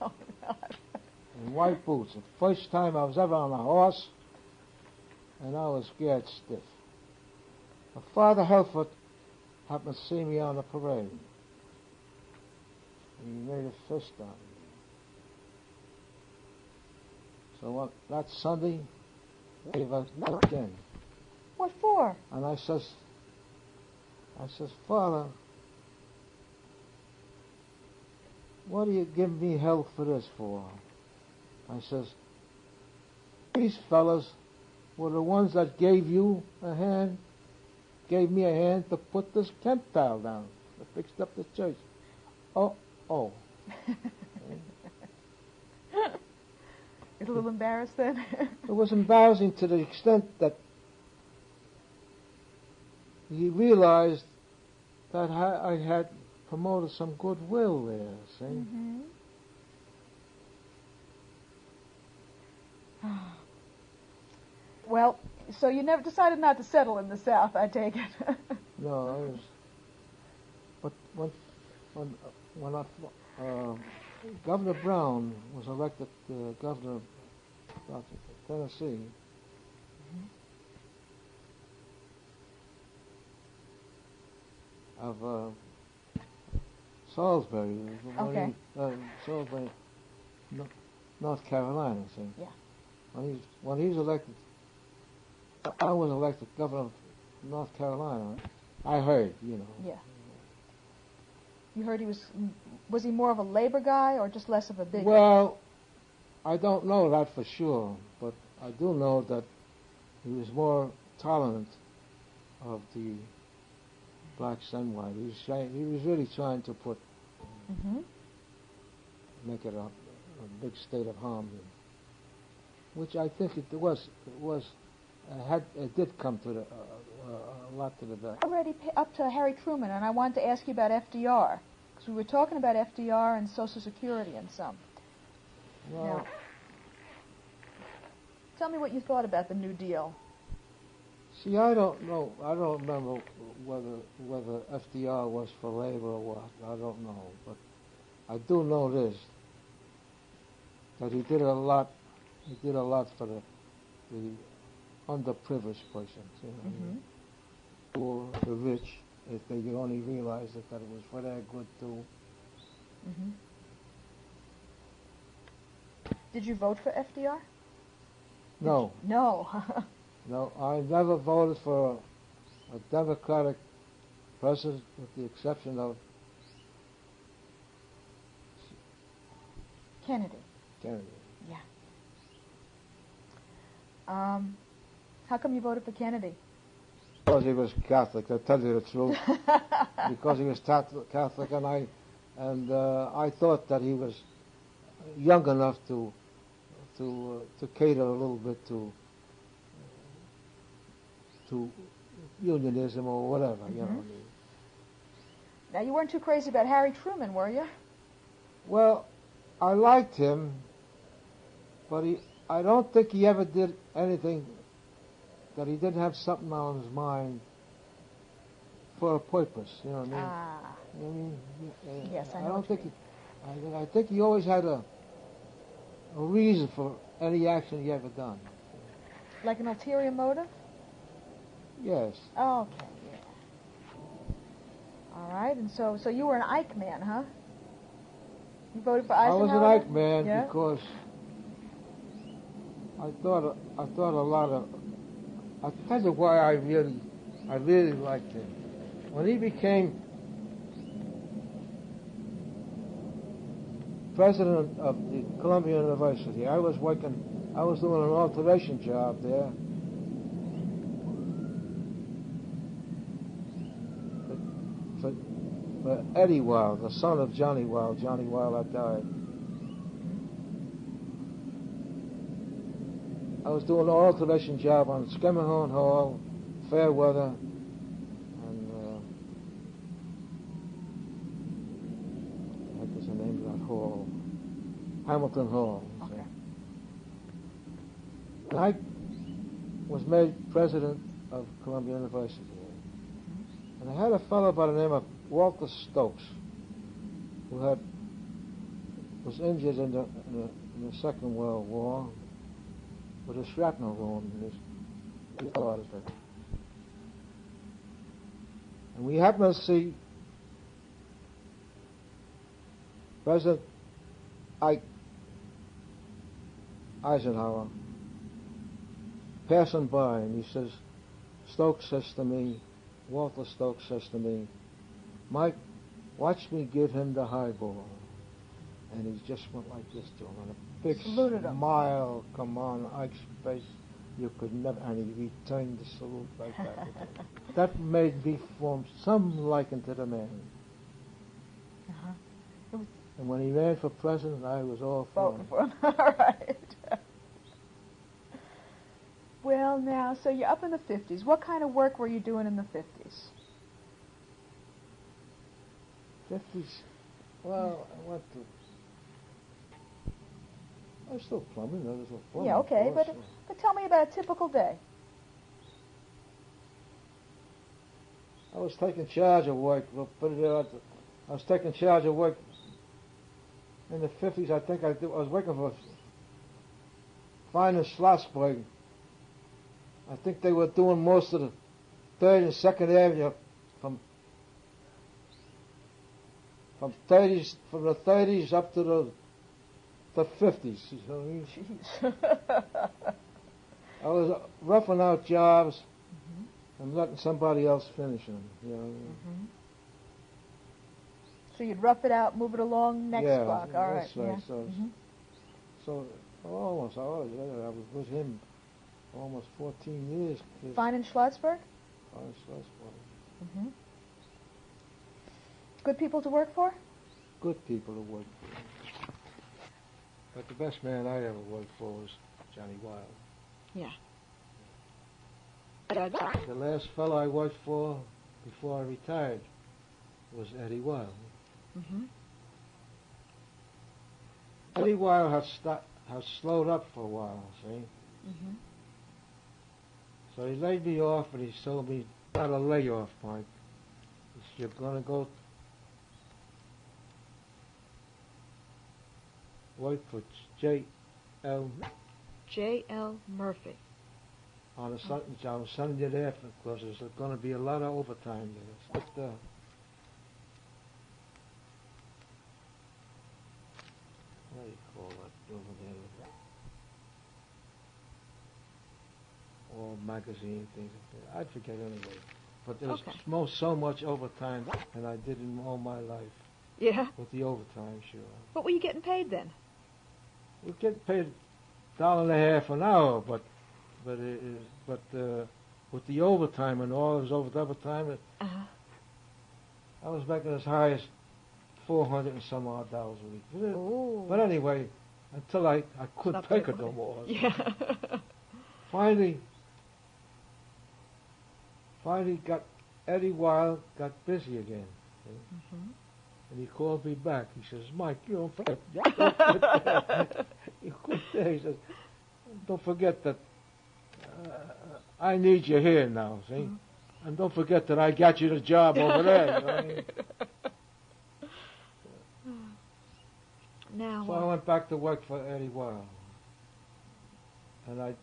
and white boots. The first time I was ever on a horse, and I was scared stiff. My Father Helford happened to see me on the parade. And he made a fist on me. So that Sunday, they gave us again. What for? And I says, Father, what do you give me hell for this for? I says, these fellas were the ones that gave you a hand, gave me a hand to put this tent tile down, to fix up the church. Oh. You're a little embarrassed then? It was embarrassing to the extent that he realized that I had promoted some goodwill there, see? Well, so you never decided not to settle in the South, I take it. No, I was... But when Governor Brown was elected governor of Tennessee, of Salisbury, Salisbury, North Carolina, see? Yeah. When he was elected, I was elected governor of North Carolina. I heard, you know. Yeah. You heard was he more of a labor guy or just less of a bigot? Well, I don't know that for sure, but I do know that he was more tolerant of the blacks and white. He was really trying to make it a big state of harmony, which I think it did come to a lot to the back. Already up to Harry Truman, and I wanted to ask you about FDR, because we were talking about FDR and Social Security and some. Well, now, tell me what you thought about the New Deal. See, I don't know. I don't remember whether FDR was for labor or what. I don't know, but I do know this: that he did a lot. He did a lot for the underprivileged persons, you know, or the rich, if they could only realize that it was for their good too. Did you vote for FDR? No. No. No, I never voted for a Democratic president, with the exception of Kennedy. Kennedy. Yeah. How come you voted for Kennedy? Because he was Catholic, to tell you the truth. Because he was Catholic, and I thought that he was young enough to cater a little bit to unionism or whatever, you know. Now, you weren't too crazy about Harry Truman, were you? Well, I liked him, but I don't think he ever did anything that he didn't have something on his mind for a purpose, you know what I mean? Ah. You know what I mean? Yes, I know. I don't what you think mean. I think he always had a reason for any action he ever done. Like an ulterior motive? Yes. Oh, okay, yeah. All right, and so you were an Ike man, huh? You voted for Eisenhower? I was an Ike man yeah? because I thought a lot of. I'll tell you why I really liked him. When he became president of the Columbia University, I was doing an alteration job there. For Eddie Wilde, the son of Johnny Wilde had died. I was doing an alteration job on Schermerhorn Hall, Fairweather, and what was the name of that hall? Hamilton Hall. Okay. And I was made president of Columbia University. And I had a fellow by the name of Walter Stokes, who was injured in the Second World War with a shrapnel wound in his heart. And we happened to see President Eisenhower passing by, and he says, Walter Stokes says to me, Mike, watch me give him the highball. And he just went like this to him, and a big smile come on Ike's face. You could never, and he returned the salute like that. That made me form some liking to the man. Uh-huh. And when he ran for president, I was all for him. For him. All right. Well, now, so you're up in the 50s. What kind of work were you doing in the 50s? 50s? Well, I went to... I was still plumbing. I was still plumbing. Yeah, okay, course, but tell me about a typical day. I was taking charge of work. We'll put it out. I was taking charge of work in the 50s. I think I was working for Fine and Salisbury. I think they were doing most of the 3rd and 2nd Avenue from the 30s up to the 50s. You know what I mean? Jeez. I was roughing out jobs and letting somebody else finish them. You know. So you'd rough it out, move it along, next block. All right. That's right. Yeah. So I was with him almost 14 years. Fine in Schwartzburg? Fine in Schwartzburg. Good people to work for? Good people to work for. But the best man I ever worked for was Johnny Wilde. Yeah. The last fellow I worked for before I retired was Eddie Wilde. Eddie Wilde had slowed up for a while, see? So he laid me off, and he told me, not a layoff, Mike. He said, you're going to go work for J.L. Murphy. On Sunday there, because there's going to be a lot of overtime there. But, what do you call that over there? All magazine things. I forget anyway. But there was Okay. so much overtime, and I did it all my life. Yeah. With the overtime, sure. What were you getting paid then? We get paid $1.50 an hour, but with the overtime and all, it was over the overtime. Uh-huh. I was making as high as $400 and some odd dollars a week. Ooh. But anyway, until I couldn't Not take very it no much. more. Yeah. Finally got Eddie Wilde got busy again. Mm-hmm. And he called me back. He says, Mike, you don't forget. He says, don't forget that I need you here now, see? Mm-hmm. And don't forget that I got you the job over there. You know what I mean? Now, so I went back to work for Eddie Wilde. And I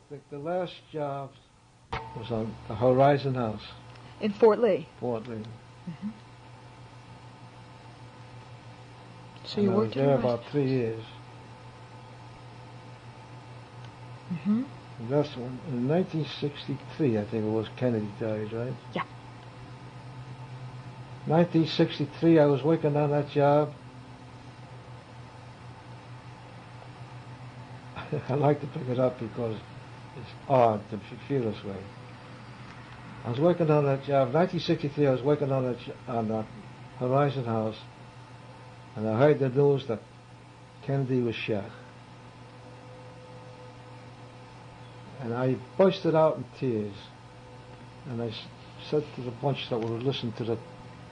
think the last job was on the Horizon House. in Fort Lee. Fort Lee. Mm-hmm. So and you I worked was there about 3 years. Mm-hmm. And that's when, in 1963, I think it was, Kennedy died, right? Yeah. 1963, I was working on that job. I like to pick it up because it's odd to feel this way. I was working on that job. 1963, I was working on that Horizon House, and I heard the news that Kennedy was shot. And I bursted out in tears, and I said to the bunch that were listening to the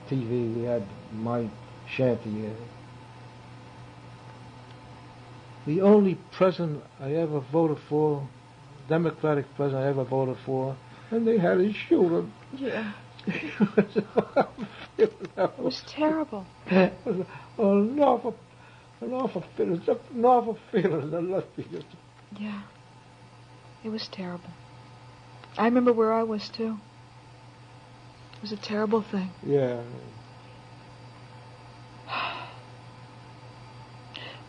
TV, we had my shanty here, the only president I ever voted for, Democratic president I ever voted for, and they had to shoot him. Yeah. It was terrible. It was an awful feeling, just an awful feeling that left me. Yeah. It was terrible. I remember where I was, too. It was a terrible thing. Yeah.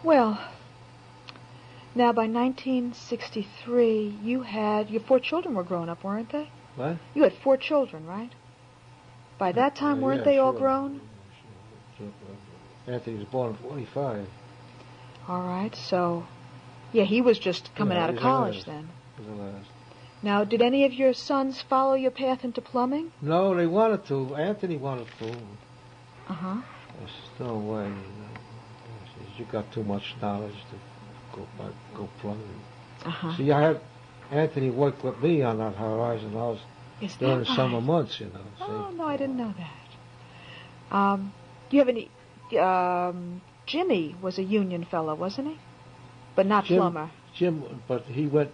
Well, now by 1963, your 4 children were grown up, weren't they? What? You had 4 children, right? By that time, weren't they all grown? Sure. Anthony was born in 45. All right, so, yeah, he was just coming out of college then. The last. Now, did any of your sons follow your path into plumbing? No, they wanted to. Anthony wanted to. Uh-huh. There's no way. You got too much knowledge to go plumbing. Uh-huh. See, I had Anthony work with me on that Horizon House during the summer months, you know. Oh, no, I didn't know that. Do you have any... Jimmy was a union fellow, wasn't he? But not plumber. Jim, but he went.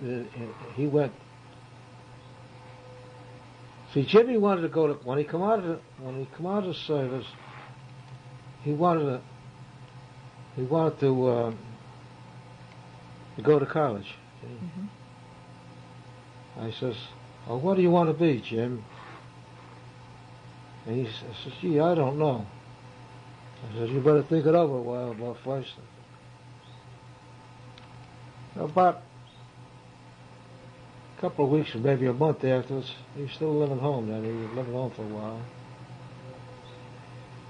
See, Jimmy wanted to go to when he come out of the service. He wanted to go to college. Mm-hmm. I says, "Oh, what do you want to be, Jim?" And he says, "Gee, I don't know." I said, "You better think it over a while about first." About a couple of weeks, or maybe a month afterwards, he was still living home then. He was living home for a while.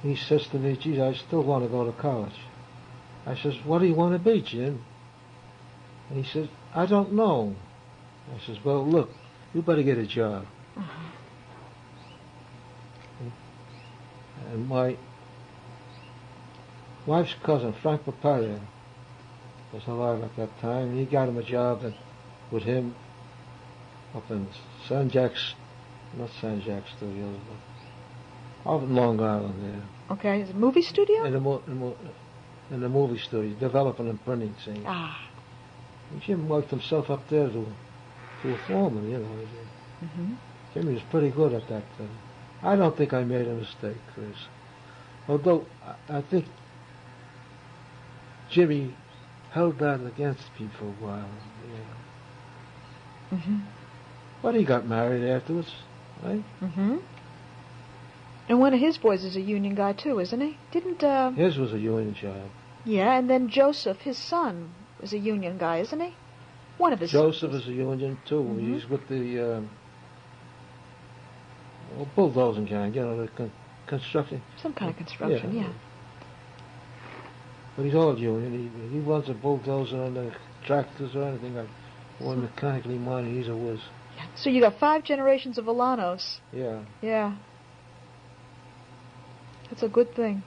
He says to me, "Geez, I still want to go to college." I says, "What do you want to be, Jim?" And he says, "I don't know." I says, "Well, look, you better get a job." Uh-huh. And my wife's cousin, Frank Paparia, was alive at that time, and he got him a job with him up in not San Jack Studios, but out in Long Island there. Okay, is it a movie studio? In the movie studio, developing and printing things. Ah. And Jim worked himself up there to a foreman, you know. Mm-hmm. Jimmy was pretty good at that thing. I don't think I made a mistake, Chris. Although I think Jimmy held that against me for a while. Yeah. Mm-hmm. But he got married afterwards, right? Mm-hmm. And one of his boys is a union guy too, isn't he? Didn't His was a union job. Yeah, and then Joseph, his son, is a union guy, isn't he? One of his. Joseph is a union too. Mm-hmm. He's with the bulldozing gang, the construction. Some kind of construction, yeah. But he's all union. He runs a bulldozer on the tractors or anything like. Or mechanically minded, he's a whiz. Yeah. So you got 5 generations of Villanos. Yeah. Yeah. That's a good thing.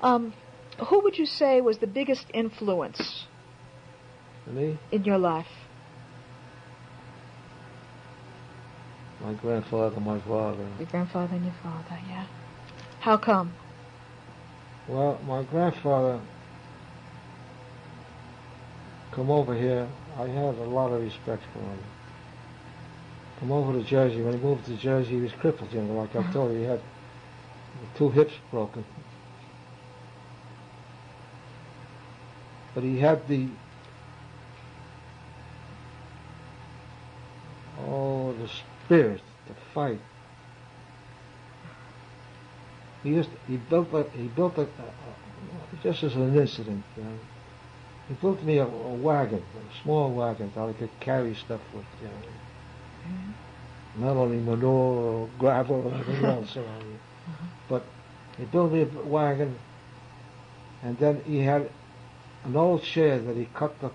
Who would you say was the biggest influence Me? in your life? My grandfather, my father. Your grandfather and your father, yeah. How come? Well, my grandfather come over here. I had a lot of respect for him. Come over to Jersey. When he moved to Jersey, he was crippled, like I told you. He had 2 hips broken. But he had the spirit to fight. He built just as an incident. He built me a wagon, a small wagon that I could carry stuff with. Not only manure or gravel or anything else around me, but he built me a wagon, and then he had an old chair that he cut the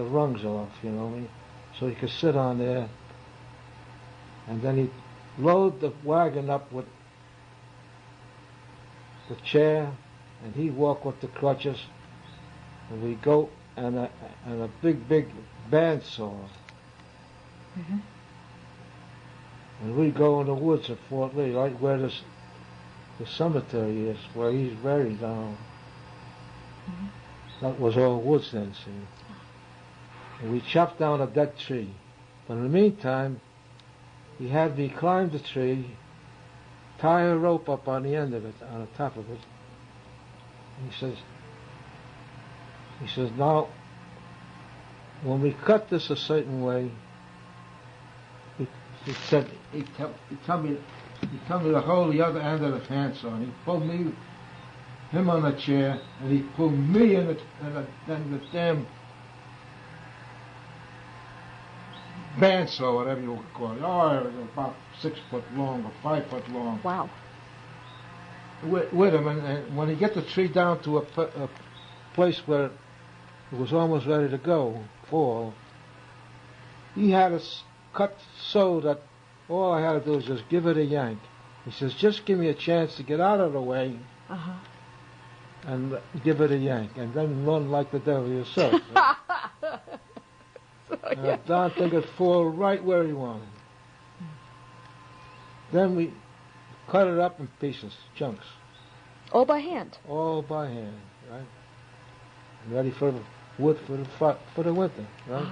rungs off, so he could sit on there, and then he'd load the wagon up with the chair, and he'd walk with the crutches, and we'd go and a big bandsaw. And we'd go in the woods at Fort Lee, right where the cemetery is, where he's buried now. That was all woods then, see. And we chopped down a dead tree. But in the meantime, he had me climb the tree, tie a rope up on the end of it, on the top of it. And he says, now, when we cut this a certain way, he told me to hold the other end of the fence on. He pulled him on a chair, and he pulled me in the damn bandsaw, whatever you would call it. Oh, it was about 6 foot long or 5 foot long. Wow. With him, and when he get the tree down to a place where it was almost ready to fall, he had us cut so that all I had to do was just give it a yank. He says, just give me a chance to get out of the way and give it a yank, and then run like the devil yourself. And I don't think it'd fall right where he wanted. Then we cut it up in pieces, chunks. All by hand? All by hand, right? Ready for the wood for the winter, right?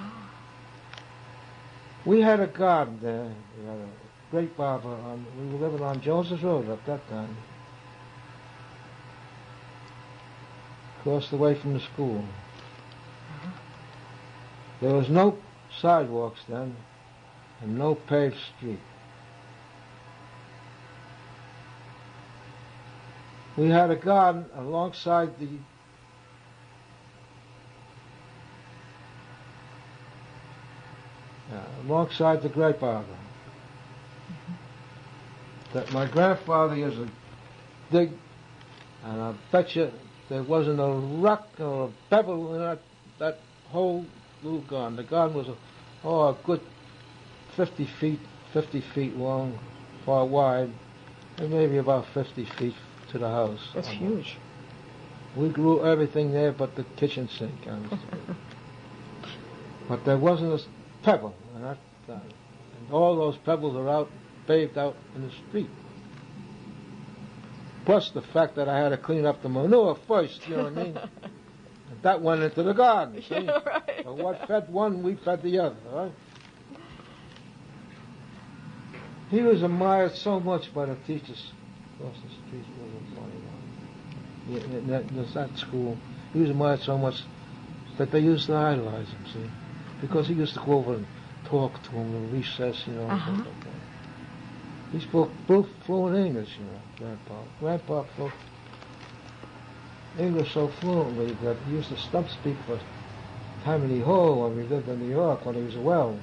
We had a garden there. We had a great barber. We were living on Jones's Road at that time. Across the way from the school. There was no sidewalks then, and no paved street. We had a garden alongside the grape arbor. That my grandfather used to dig, and I bet you there wasn't a rock or a pebble in that whole little garden. The garden was a good 50 feet long, far wide, and maybe about 50 feet to the house. That's huge. We grew everything there but the kitchen sink. But there wasn't a pebble. And all those pebbles are paved out in the street. Plus the fact that I had to clean up the manure first, you know what I mean? And that went into the garden, see? Yeah, right. So what fed one, we fed the other, right? He was admired so much by the teachers across the street. That school, he was admired so much that they used to idolize him, see? Because he used to go over and talk to him in recess, He spoke both fluent English, Grandpa. Grandpa spoke English so fluently that he used to stump speak for Tammany Hall when we lived in New York when he was well.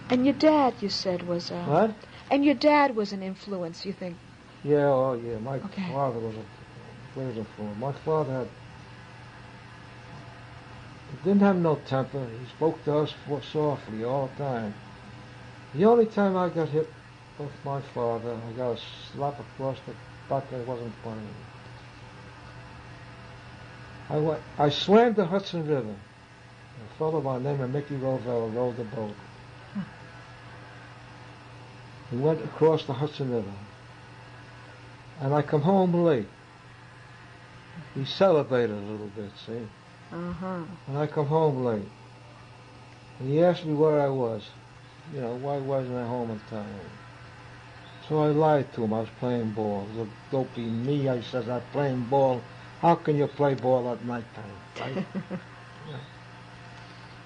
And your dad, you said, was a... What? And your dad was an influence, you think? Yeah, oh yeah. My Okay. father was a great influence. My father didn't have no temper. He spoke to us softly all the time. The only time I got hit with my father, I got a slap across the back that wasn't funny. I swam the Hudson River. A fellow by the name of Mickey Rovell rowed the boat. We went across the Hudson River. And I come home late. We celebrated a little bit, see? Uh-huh. And I come home late. And he asked me where I was. You know, why wasn't I home in time? So I lied to him. I was playing ball. The dopey me, I says, I'm playing ball. How can you play ball at night time, right? Yeah.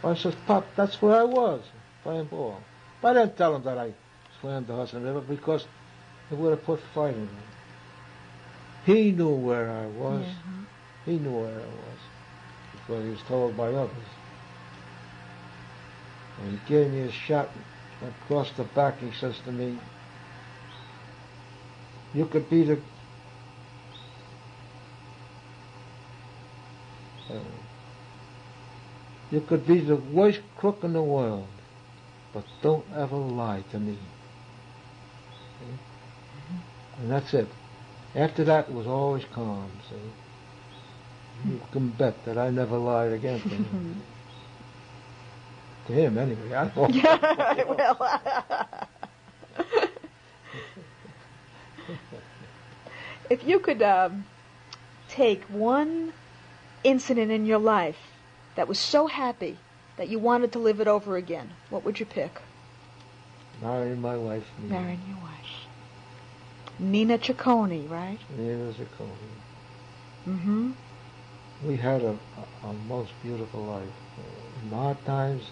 I says, Pop, that's where I was, playing ball. But I didn't tell him that I swam the Hudson River because it would have put fight in me. He knew where I was. Yeah. He knew where I was because he was told by others. And he gave me a shot across the back. He says to me, you could be the worst crook in the world, but don't ever lie to me. See? And that's it. After that, it was always calm, see? You can bet that I never lied again to him. To him, anyway. I don't know. Yeah, well... If you could take one incident in your life that was so happy that you wanted to live it over again, what would you pick? Marrying my wife, Meany. Marrying your wife. Nina Ciccone, right? Nina Ciccone. Mm-hmm. We had a most beautiful life. In hard times,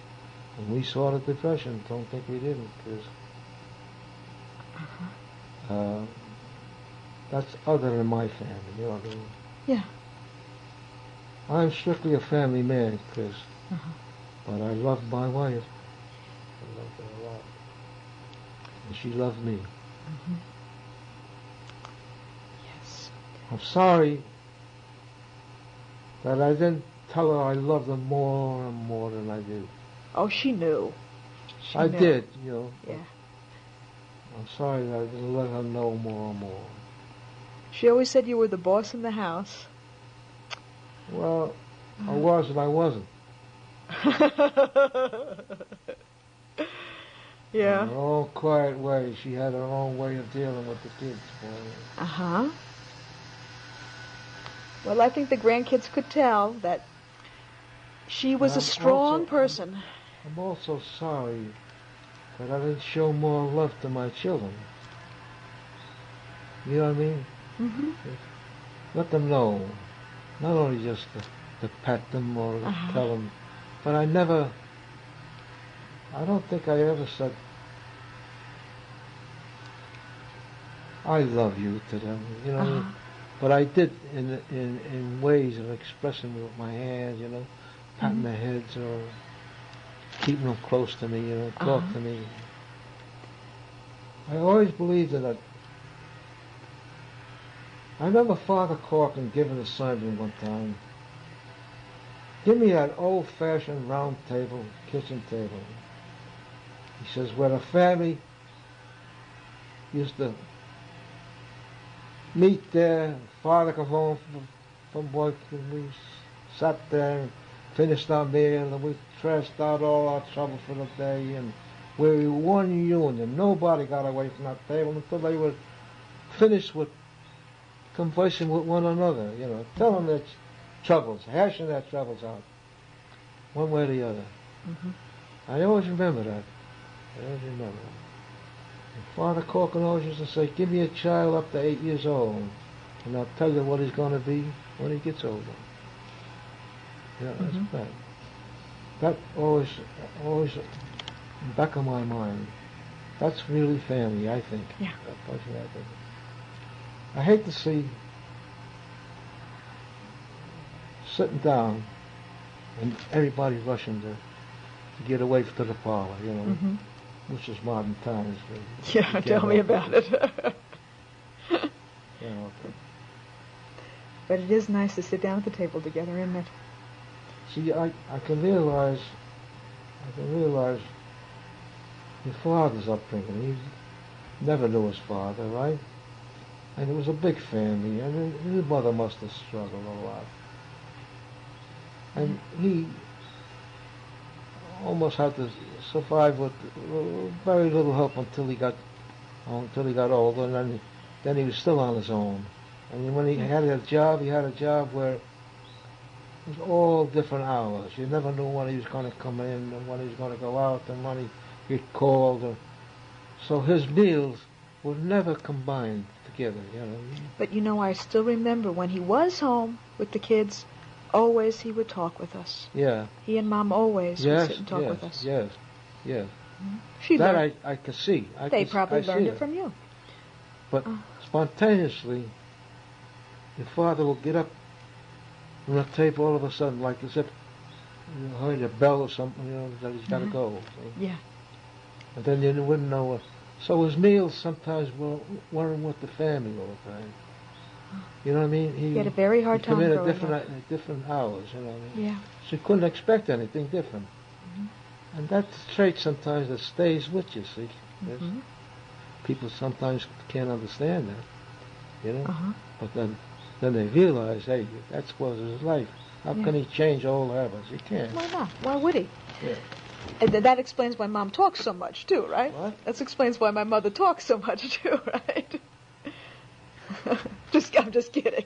when we saw the Depression, don't think we didn't, because that's other than my family, you know what I mean? Yeah. I'm strictly a family man, Chris, but I love my wife. I love her a lot. And she loved me. Mm-hmm. Yes. I'm sorry that I didn't tell her I loved her more and more than I did. Oh, she knew. She I knew. did, you know. Yeah. I'm sorry that I didn't let her know more and more. She always said you were the boss in the house. Well, I was and I wasn't. Yeah. In her own quiet way, she had her own way of dealing with the kids. Uh-huh. Well, I think the grandkids could tell that she was a strong person. I'm also sorry that I didn't show more love to my children. You know what I mean? Mm-hmm. Let them know. Not only just to pat them or tell them, but I don't think I ever said, I love you to them, you know what I mean? But I did in ways of expressing with my hands, you know, patting their heads or keeping them close to me, you know, talk to me. I always believed in it. I remember Father Corkin giving a sermon one time. Give me that old-fashioned round table, kitchen table. He says, where the family used to meet there. Father come home from work, and we sat there and finished our meal, and we trashed out all our trouble for the day, and we were one union. Nobody got away from that table until they were finished with conversing with one another, you know, telling their troubles, hashing their troubles out, one way or the other. Mm-hmm. I always remember that. I always remember that. And Father Corkin always used to say, give me a child up to 8 years old, and I'll tell you what he's going to be when he gets older. Yeah, that's bad. That always, in the back of my mind, that's really family, I think. Yeah. That's what I think. I hate to see sitting down and everybody rushing to get away to the parlor, you know. which is modern times. Yeah, tell me about it. You know, But it is nice to sit down at the table together, isn't it? see, I can realize your father's upbringing. He never knew his father, right? And it was a big family, and his mother must have struggled a lot. And he almost had to survive with very little help until he got older, and then he was still on his own. And when he had a job where it was all different hours. You never knew when he was going to come in and when he was going to go out and when he get called. So his meals were never combined together, you know. But you know, I still remember when he was home with the kids, always he would talk with us. Yeah. He and Mom always would sit and talk with us. Yes. She That learned. I could see. They probably learned it from you. But spontaneously, your father will get up from the table all of a sudden, like as if you heard a bell or something, you know, that he's got to go. See? Yeah. And then you wouldn't know what. So his meals sometimes weren't with the family all the time. You know what I mean? He had a very hard time come in growing at different hours, you know what I mean? Yeah. So you couldn't expect anything different. And that's a trait sometimes that stays with you, see? Yes? People sometimes can't understand that, you know? But then they realize, hey, that was his life. How can he change old habits? He can't. Why not? Why would he? Yeah. And that explains why Mom talks so much, too, right? What? That explains why my mother talks so much, too, right? I'm just kidding.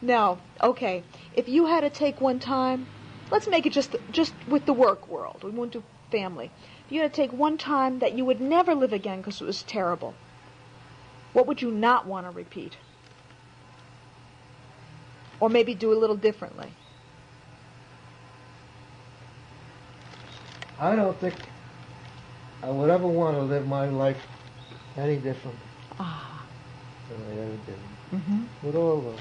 Now, okay, if you had to take one time, let's make it just with the work world. We won't do family. If you had to take one time that you would never live again because it was terrible, what would you not want to repeat? Or maybe do a little differently? I don't think I would ever want to live my life any different than I ever did. With all the...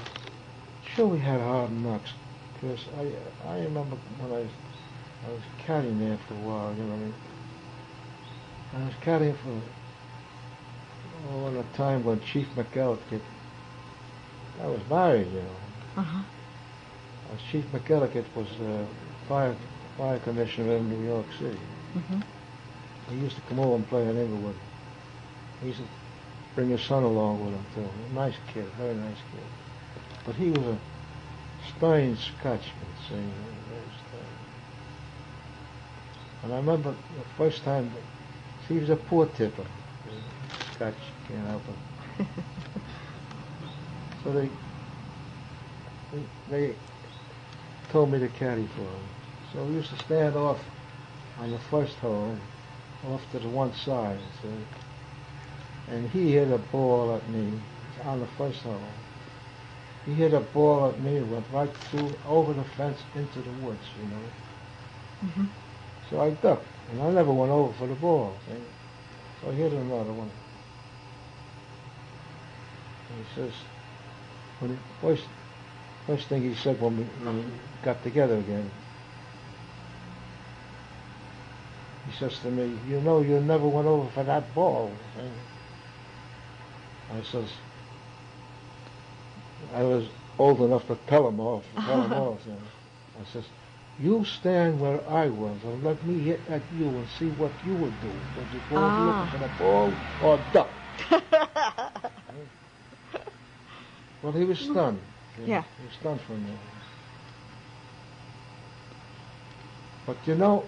Sure, we had hard knocks. Because I remember when I was caddying there for a while, you know what I mean? I was caddying for a time when Chief McElligott, I was married, you know. Chief McElligott was fire commissioner in New York City. He used to come over and play in Inglewood. He used to bring his son along with him too. A nice kid, very nice kid. But he was a Stein Scotchman, see. And I remember the first time, he was a poor tipper. Scotch, can't help it. So they told me to caddy for him. So we used to stand off on the first hole, off to the one side, see? And he hit a ball at me on the first hole. He hit a ball at me and went right through, over the fence into the woods, you know. So I ducked, and I never went over for the ball, see? So I hit another one. And he says, first thing he said when we got together again, he says to me, you know, you never went over for that ball. I says, I was old enough to tell him off. You know. I says, you stand where I was and let me hit at you and see what you would do. Would you go looking for the ball or duck? Well, he was stunned. Yeah. He was stunned for a minute. But you know,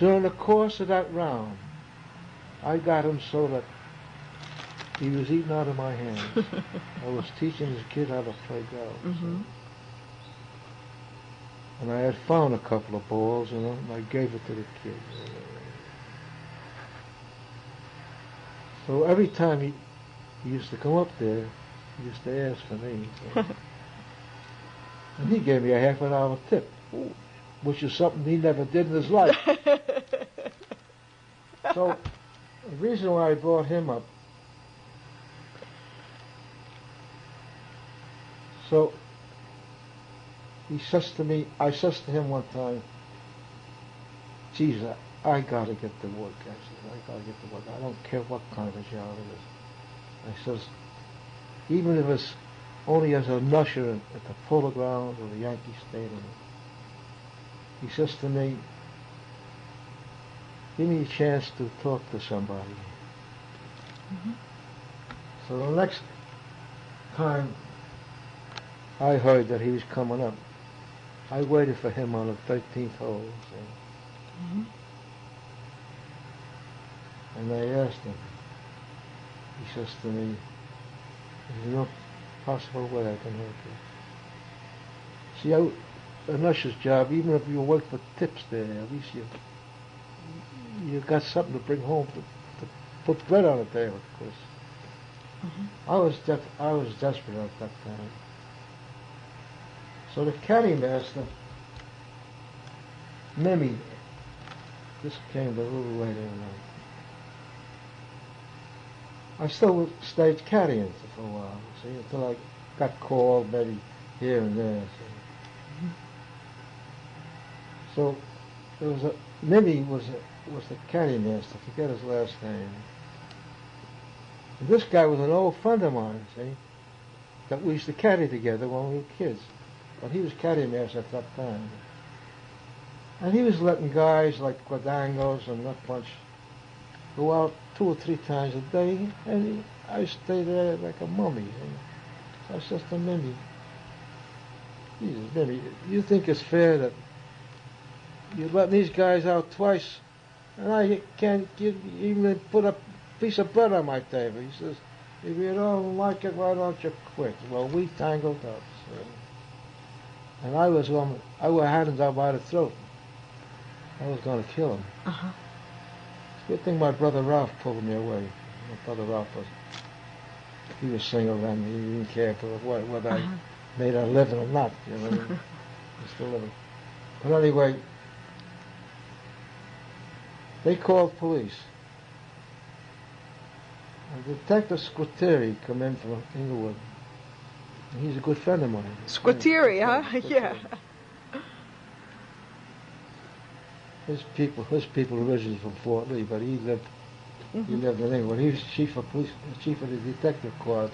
during the course of that round, I got him so that he was eating out of my hands. I was teaching this kid how to play golf. And I had found a couple of balls, you know, and I gave it to the kid. So every time he used to come up there, he used to ask for me. So. And he gave me a half-an-hour tip, which is something he never did in his life. So the reason why I brought him up, so he says to me, I says to him one time, Jesus, I got to get to work. I said, I got to get to work. I don't care what kind of a job it is. I says, even if it's only as an usher at the Polo Grounds or the Yankee Stadium. He says to me, give me a chance to talk to somebody. Mm-hmm. So the next time I heard that he was coming up, I waited for him on the 13th hole. Mm-hmm. And I asked him. He says to me, there's no possible way I can help you. See, an usher's job, even if you work for tips there, at least you got something to bring home to put bread on the table, because Mm-hmm. I was desperate at that time. So the caddy master, Meany, this came a little later in life. I still stayed caddying for a while, see, until I got called maybe here and there. So there was Meany was the caddy master. I forget his last name. And this guy was an old friend of mine, see, that we used to caddy together when we were kids. But he was caddy master at that time. And he was letting guys like Guadangos and Nut Punch go out 2 or 3 times a day, and I stayed there like a mummy. So I said to Meany, Jesus, Meany, you think it's fair that you let these guys out twice, and I can't even put a piece of bread on my table? He says, if you don't like it, why don't you quit? Well, we tangled up, so. And I had him down by the throat. I was going to kill him. Uh-huh. Good thing my brother Ralph pulled me away. My brother Ralph he was single then. He didn't care for whether I made a living or not. You know, he's still living. But anyway, they called police. And Detective Squateri come in from Inglewood. And he's a good friend of mine. Squateri, huh? Yeah. His people originally from Fort Lee, but he lived in Inglewood. He was chief of the detective corps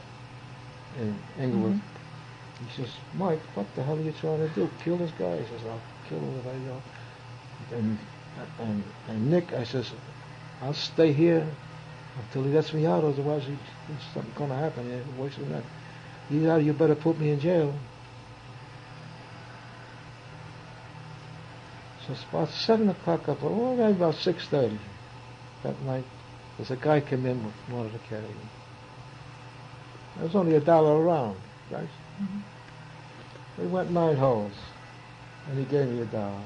in Inglewood. Mm-hmm. He says, Mike, what the hell are you trying to do? Kill this guy? He says, I'll kill him if I don't. And Nick, I says, I'll stay here until he lets me out, otherwise there's something going to happen here, worse than that. You better put me in jail. So it's about 7 o'clock up, about 6:30 that night. There's a guy came in with wanted to carry me. It was only $1 a round, guys. Mm-hmm. We went 9 holes, and he gave me $1.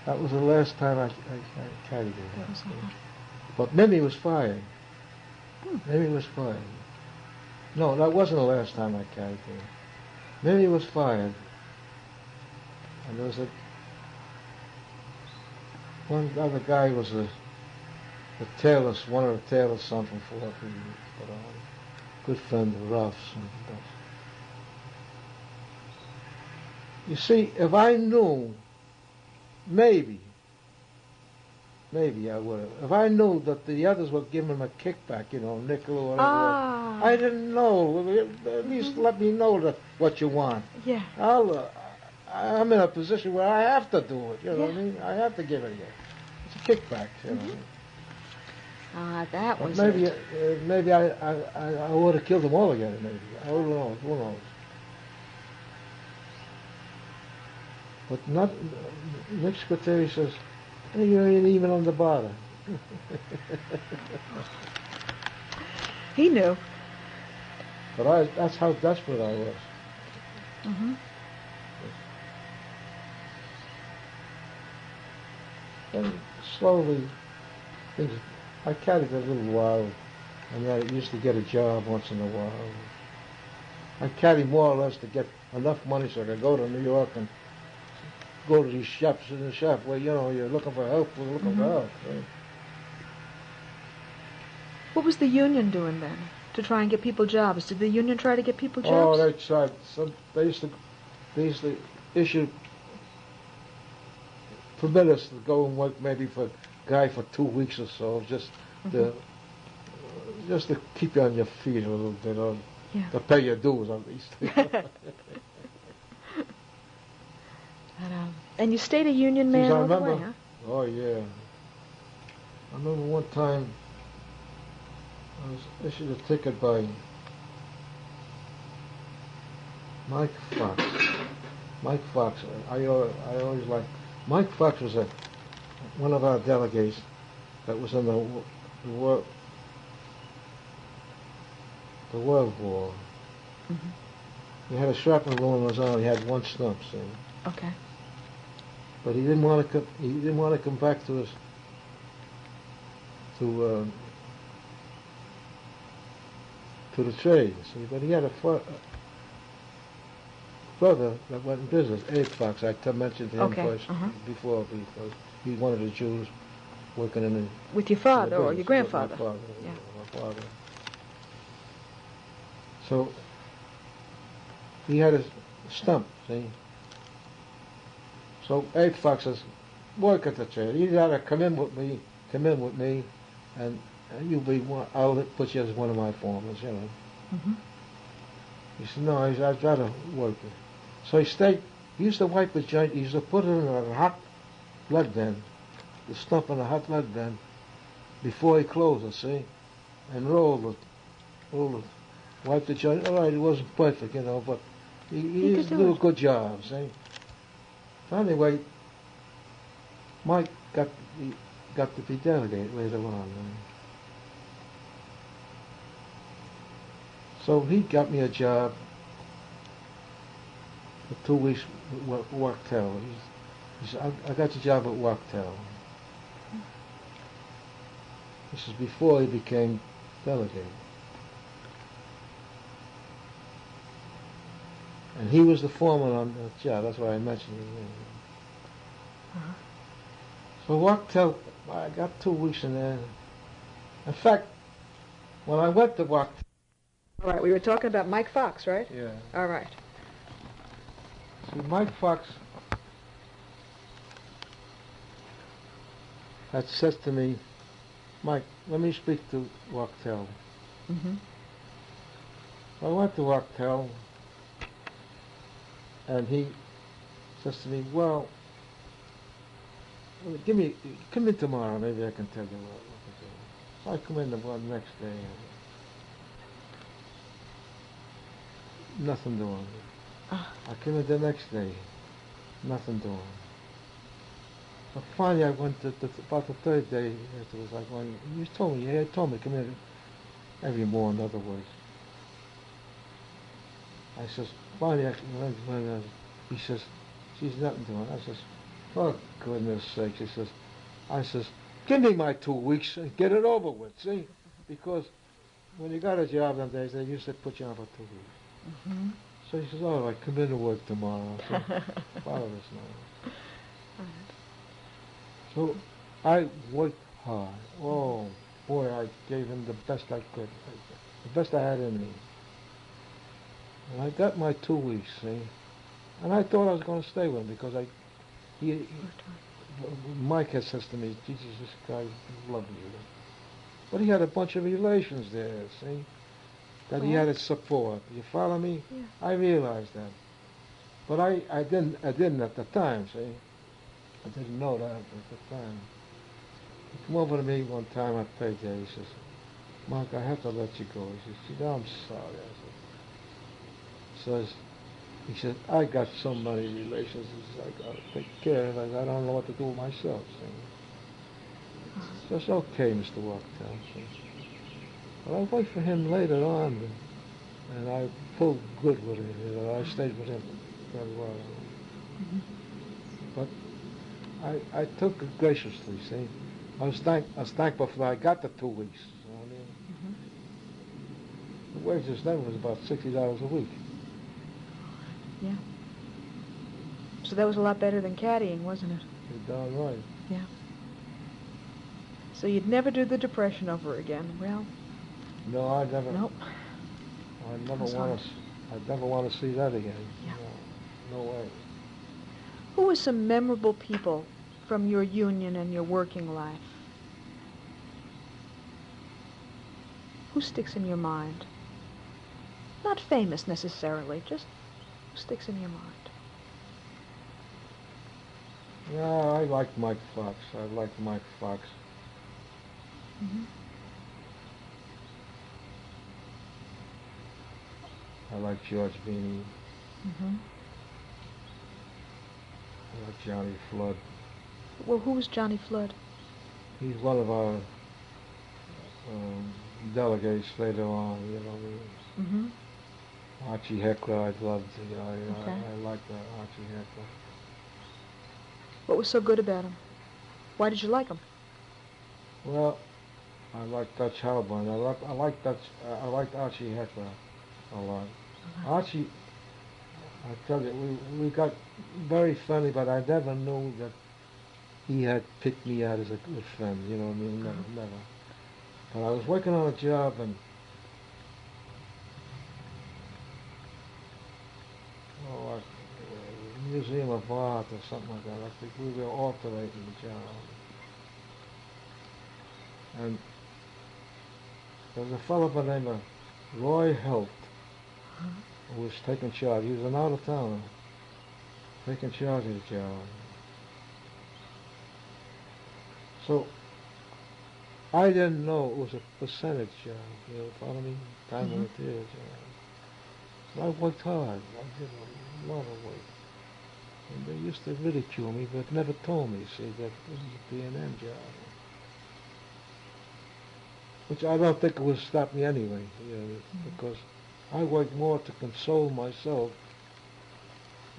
That was the last time I carried it. But Meany was fired. Meany was fired. No, that wasn't the last time I carried it. Meany was fired, and there was one other guy was one of the tailor's son from Fort Lee, but good friend of Ralph's. You see, if I knew, maybe I would have. If I knew that the others were giving him a kickback, nickel or whatever. I didn't know. At least let me know what you want. Yeah. I'm in a position where I have to do it. You know what I mean? I have to give it again. It's a kickback. You know. That was maybe it. Maybe I would have killed them all again. Maybe I don't know. Who knows? But not. Nick Squateri says, hey, you ain't even on the bottom. He knew. But that's how desperate I was. Mm-hmm. And slowly, I carried a little while, and I used to get a job once in a while. I carried more or less to get enough money so I could go to New York and go to these shops in the shop where, you're looking for help, we're looking for help. Right? What was the union doing then to try and get people jobs? Did the union try to get people jobs? Oh, they tried. They used to they used to issue, permit us to go and work maybe for a guy for 2 weeks or so, just to keep you on your feet a little bit, or Yeah. to pay your dues at least. And you stayed a union man Geez, I all the remember. way, huh? Oh yeah. I remember one time I was issued a ticket by Mike Fox. Mike Fox. I always liked Mike Fox. Was one of our delegates that was in the World War. Mm-hmm. He had a shrapnel wound in his arm. He had one stump, see. Okay. But he didn't want to. He didn't want to come back to his to the trade. See, but he had a brother that went in business, Abe Fox. I mentioned him Okay, first uh-huh. before, because he's one of the Jews working in the With your father in the or your business. grandfather? My father. Yeah. My father. So he had a stump, see. So Abe Fox says, work at the trade. You gotta come in with me, and you'll be one. I'll put you as one of my foremen, you know. Mm-hmm. He said, no, I'd rather work it. So he stayed. He used to wipe his joint. He used to put it in a hot lead bin, the stump in a hot lead bin, before he closed it, see, and roll it, wipe the joint. All right, it wasn't perfect, you know, but he used to do a good job, see. So anyway, Mike got to be delegate later on. So he got me a job for 2 weeks at Wartel. He said, I got your job at Wartel. This is before he became delegate. And he was the foreman on the job. That's why I mentioned his name. Uh-huh. So Wartel, I got 2 weeks in there. In fact, when I went to Wartel, All right, we were talking about Mike Fox, right? yeah. All right. See, Mike Fox had said to me, Mike, let me speak to Wartel. Mm-hmm. I went to Wartel, and he says to me, well, come in tomorrow, maybe I can tell you what to do. So I come in the next day, nothing doing. I came in the next day, nothing doing. But finally I went to about the third day, it was like, well, you told me come in every morning, in other words. I says, finally, he says, she's nothing doing. I says, for goodness sake, he says, I says, give me my 2 weeks and get it over with, see? Because when you got a job them days, they used to put you on for 2 weeks. Mm-hmm. So he says, all right, come in to work tomorrow. So, follow this now. So I worked hard. Oh, boy, I gave him the best I could, the best I had in me. And I got my 2 weeks, see? And I thought I was going to stay with him because Mike had said to me, Jesus, this guy loves you. But he had a bunch of relations there, see? That he had to support. You follow me? Yeah. I realized that. But I didn't at the time, see? I didn't know that at the time. He came over to me one time at payday. He says, Mark, I have to let you go. He says, I'm sorry. He said, I got so many relations. He says, I got to take care of it. I don't know what to do with myself. See? He says, okay, Mr. Walktown. But I worked for him later on, and I pulled good with him. You know, I stayed with him very well. Mm-hmm. But I took it graciously, see. I was thankful for that. I got the 2 weeks. You know what I mean? Mm-hmm. The wages then was about $60 a week. Yeah. So that was a lot better than caddying, wasn't it? You're darn right. Yeah. So you'd never do the Depression over again. Well. No, I never. Nope. I never want to see that again. Yeah. No way. some memorable people from your union and your working life? Who sticks in your mind? Not famous necessarily, just who sticks in your mind? Yeah, I like Mike Fox. I like Mike Fox. Mm-hmm. I like George Meany. Mm-hmm. I like Johnny Flood. Well, who's Johnny Flood? He's one of our delegates later on, you know. Mm-hmm. Archie Heckler, I loved. Okay. I like Archie Heckler. What was so good about him? Why did you like him? Well, I like Dutch Halburn. I liked Archie Heckler a lot. Uh-huh. Archie, I tell you, we got very friendly, but I never knew that he had picked me out as a good friend. You know what I mean? Never. But I was working on a job, and Museum of Art or something like that. I think we were alternating the job. And there was a fellow by the name of Roy Helt who was taking charge. He was an out-of-towner, taking charge of the job. So I didn't know it was a percentage job, you know, follow me? Time and material job. So I worked hard. I did a lot of work. And they used to ridicule me, but never told me, see, that this is a B&M job. Which I don't think would stop me anyway, you know, because I worked more to console myself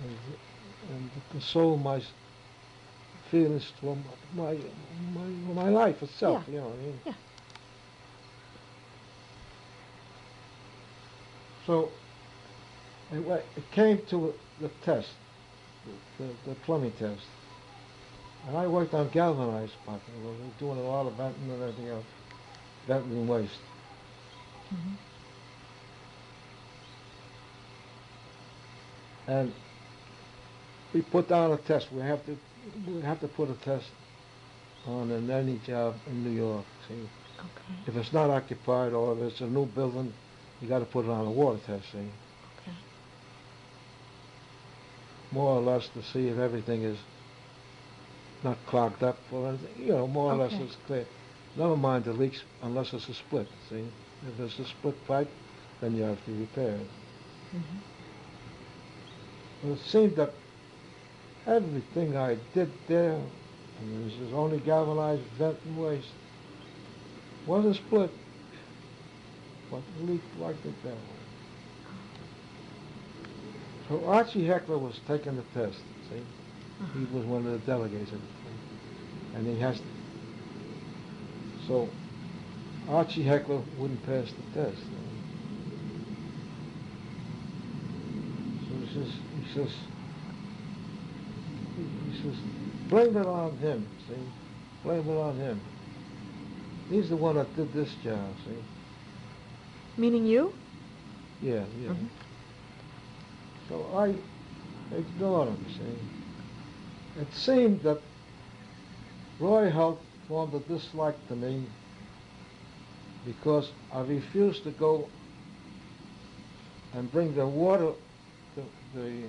and to console my feelings from my life itself, Yeah. you know what I mean? Yeah. So it came to the test, the plumbing test, and I worked on galvanized pipe. I was doing a lot of venting and everything else, venting and waste. Mm-hmm. And we put down a test. We have to put a test on in any job in New York. See, Okay. if it's not occupied or if it's a new building, you got to put it on a water test. See, Okay. more or less to see if everything is not clogged up or anything. You know, more or less Okay. it's clear. Never mind the leaks unless it's a split. See, if it's a split pipe, then you have to repair it. Mm-hmm. But it seemed that everything I did there, and it was only galvanized vent and waste, wasn't split, but leaked like it that way. So Archie Heckler was taking the test, see? He was one of the delegates at the thing. And he has to. So Archie Heckler wouldn't pass the test. So he says, blame it on him, see? Blame it on him. He's the one that did this job, see? Meaning you? Yeah. Mm-hmm. So I ignored him, see? It seemed that Roy Helt formed a dislike to me because I refused to go and bring the water, the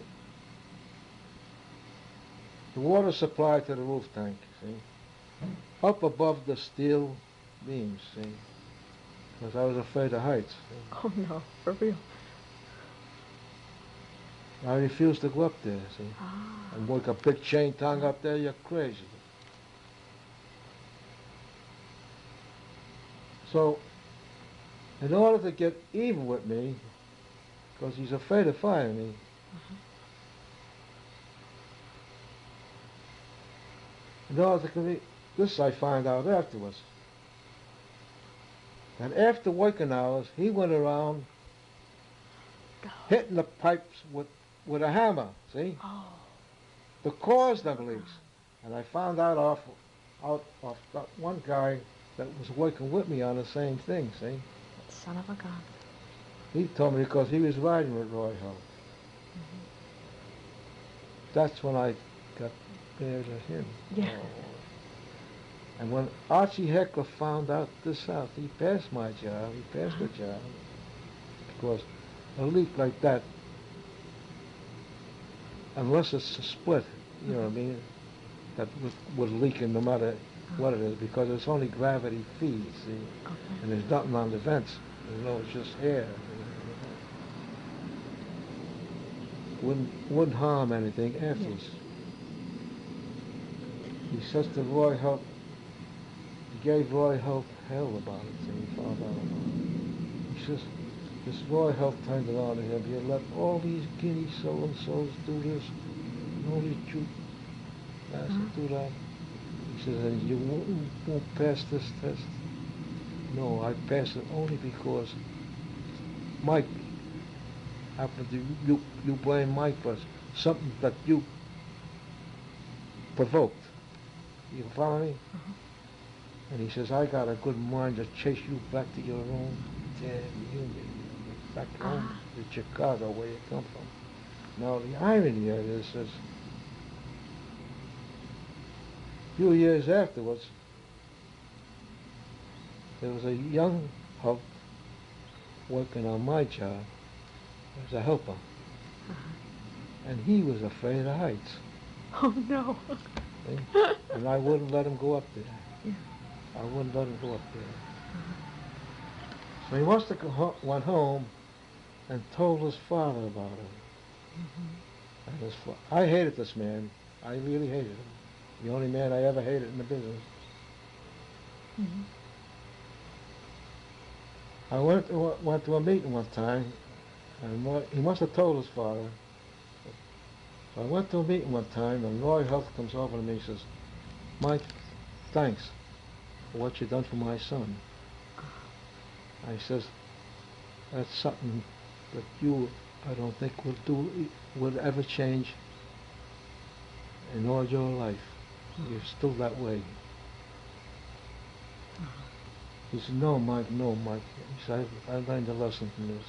water supply to the roof tank, see? Up above the steel beams, see? Because I was afraid of heights. See? Oh no, for real. I refused to go up there, see? Ah. And work a big chain tongue up there, you're crazy. So, in order to get even with me, because he's afraid of firing me, in order to convince, this I find out afterwards, that after working hours, he went around hitting the pipes with a hammer, see? Oh. To cause them leaks. And I found out off that one guy that was working with me on the same thing, see? That son of a gun. He told me because he was riding with Roy Helt. That's when I got mad at him. Yeah. Oh. And when Archie Heckler found out this house, he passed my job. He passed the job because a leak like that, unless it's a split, you know what I mean, that would leak in no matter what it is, because it's only gravity feed, see, and there's nothing on the vents. You know, it's just air. Wouldn't harm anything afterwards. He says to Roy Hope, he gave Roy Hope hell about it, so he found out about it. He says, this Roy Hope turned it on to him. He let all these guinea so-and-sos do this, and all these Jew bastards do that. He says, and you won't pass this test. No, I passed it only because Mike happened to, you blame Mike for something that you provoked. You follow me? And he says, I got a good mind to chase you back to your own damn union, back home to Chicago, where you come from. Now, the irony of this is, a few years afterwards, there was a young Hope working on my job as a helper. And he was afraid of heights. Oh, no. And I wouldn't let him go up there. Yeah. I wouldn't let him go up there. So he must have went home and told his father about it. And I hated this man. I really hated him. The only man I ever hated in the business. I went to a meeting one time, and he must have told his father. So I went to a meeting one time, and Roy Health comes over to me and says, Mike, thanks for what you've done for my son. I says, that's something that you, I don't think, would ever change in all your life. You're still that way. He said, no, Mike, no, Mike. He said, I learned a lesson from this.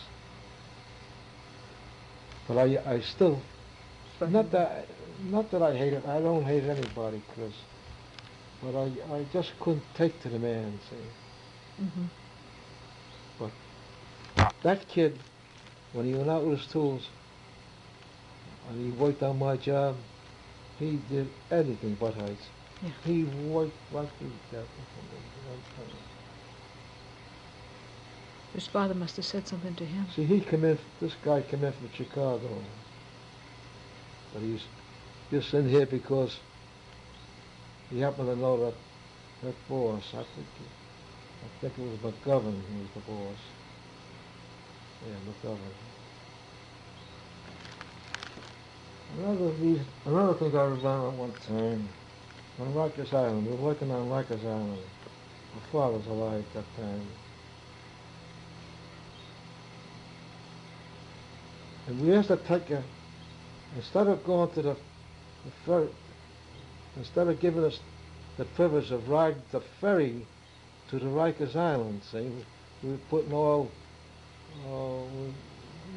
But I still, not that I hate it, I don't hate anybody, Chris. But I just couldn't take to the man, see. But that kid, when he went out with his tools, and he worked on my job, he did anything but heights. Yeah. He worked like that. His father must have said something to him. See, this guy came in from Chicago. But he's just in here because he happened to know that boss. I think it was McGovern who was the boss. Yeah, McGovern. Another thing I remember at one time, on Rikers Island, we were working on Rikers Island. My father's alive at that time. And we used to take instead of going to the ferry, instead of giving us the privilege of riding the ferry to the Rikers Island, see, we were putting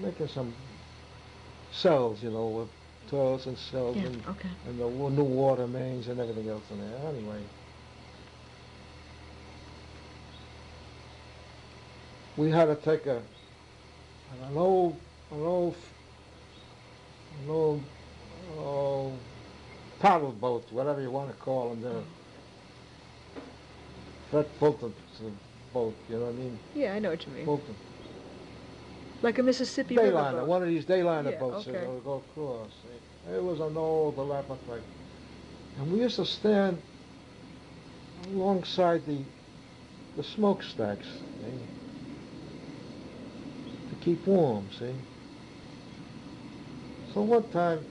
making some cells, you know, with toilets and cells and the new water mains and everything else in there. Anyway, we had to take an old paddle boat, whatever you want to call them, there. Fred Fulton's boat, you know what I mean? Yeah, I know what you mean. Fulton. Like a Mississippi River boat. One of these dayliner boats that would go across. It was an old elaborate. And we used to stand alongside the smokestacks, see, to keep warm, see. So one time,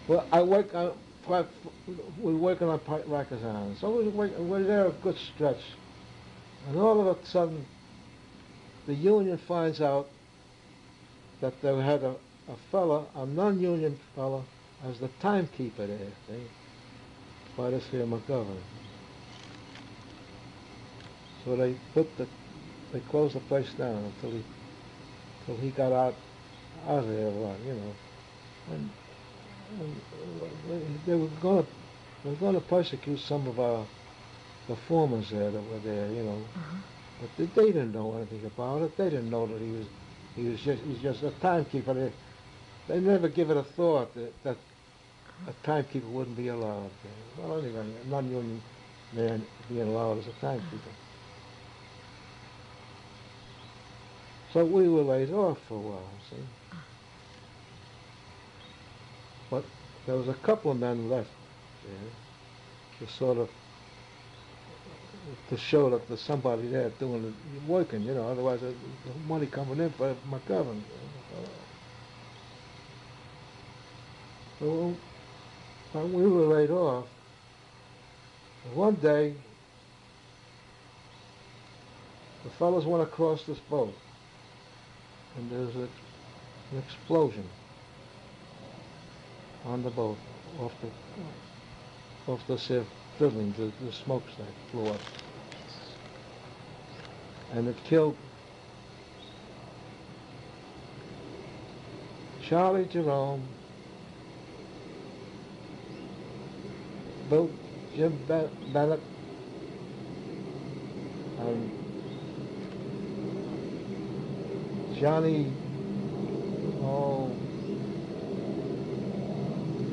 well, we're working on Rikers Island, so we're there a good stretch, and all of a sudden, the union finds out that they had a non-union fella, as the timekeeper there, see, by this here McGovern. So they closed the place down until he got out of there, you know. And they were going to persecute some of our performers there that were there, you know. But they didn't know anything about it. They didn't know that he's just a timekeeper. They never give it a thought that a timekeeper wouldn't be allowed. Well, anyway, a non-union man being allowed as a timekeeper. So we were laid off for a while, see. But there was a couple of men left there to sort of to show that there's somebody there doing the working, you know. Otherwise, the money coming in for McGovern. So when we were laid off, one day the fellows went across this boat, and there's an explosion on the boat off the building, the smokestack blew up. And it killed Charlie Jerome, Jim Bennett, and Johnny,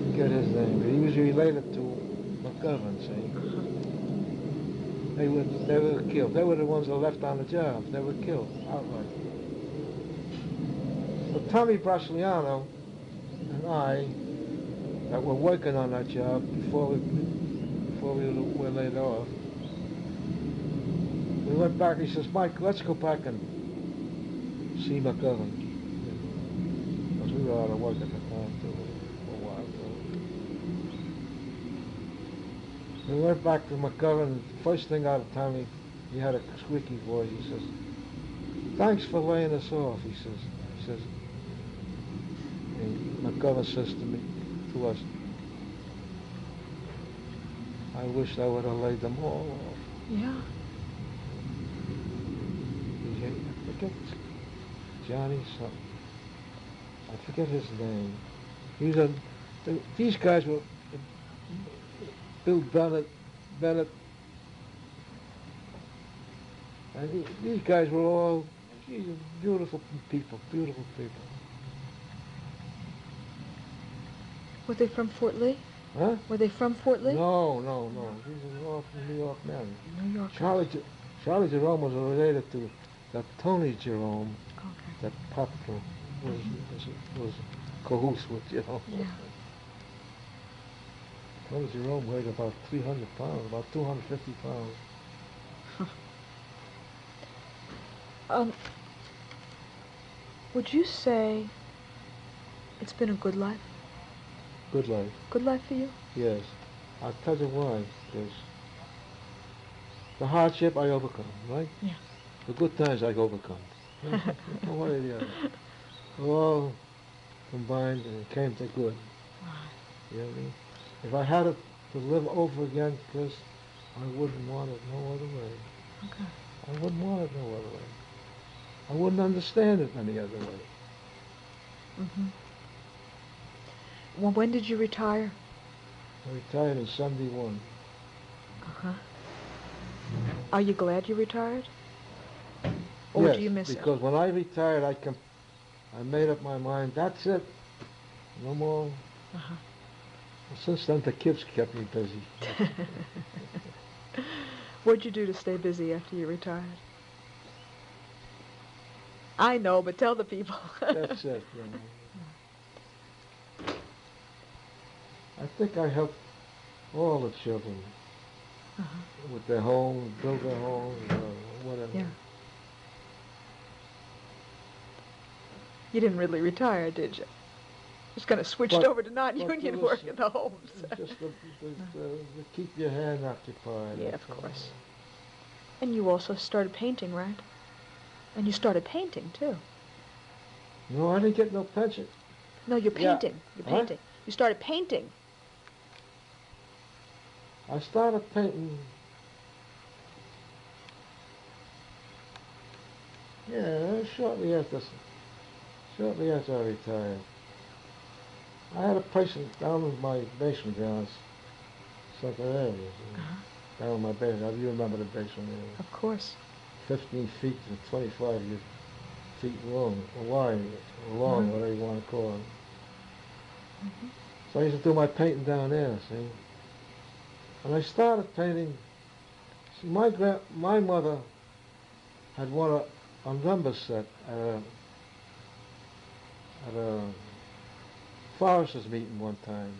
forget his name, but he was related to McGovern, see. They were killed. They were the ones that were left on the job. They were killed outright. So Tommy Brasiliano and I, that were working on that job before we were laid off, we went back. He says, "Mike, let's go back and see McGovern," because we were out of work at the time too, for a while. So we went back to McGovern. First thing out of Tommy, he had a squeaky voice. He says, "Thanks for laying us off." He says, and McGovern says to us, "I wish I would have laid them all off." Yeah. I forget Johnny something. I forget his name. These guys were Bill Bennett, and these guys were all beautiful people. Were they from Fort Lee? Huh? Were they from Fort Lee? No. These are all from New York men. New York. Charlie Jerome was related to that Tony Jerome, Okay. that Pop was cahoots with, you know. Yeah. Tony Jerome weighed about 300 pounds, about 250 pounds. Would you say it's been a good life? Good life. Good life for you? Yes. I'll tell you why. Because the hardship I overcome, right? Yeah. The good times I overcome. One or the other. All combined and it came to good. You know what I mean? If I had it to live over again, Chris, I wouldn't want it no other way. Okay. I wouldn't want it no other way. I wouldn't understand it any other way. Mm-hmm. Well, when did you retire? I retired in '71. Uh-huh. Are you glad you retired? Or Yes, do you miss it? because when I retired, I made up my mind, that's it. No more. Uh-huh. Since then, the kids kept me busy. What'd you do to stay busy after you retired? I know, but tell the people. That's it. You know. I think I helped all the children with their homes, build their homes, whatever. Yeah. You didn't really retire, did you? Just kind of switched over to non-union work in the homes. Just to keep your hand occupied. Yeah, of course. And you also started painting, right? And you started painting, too. No, I didn't get no pension. No, you're painting. Yeah. You're painting. Huh? You started painting. I started painting Yeah, shortly after I retired, I had a place down in my basement grounds, something area, down in my basement. You remember the basement area? Of course. 15 feet to 25 feet long, wide, long, whatever you want to call it. So I used to do my painting down there, see? And I started painting. See, my mother had won a number set at a foresters meeting one time.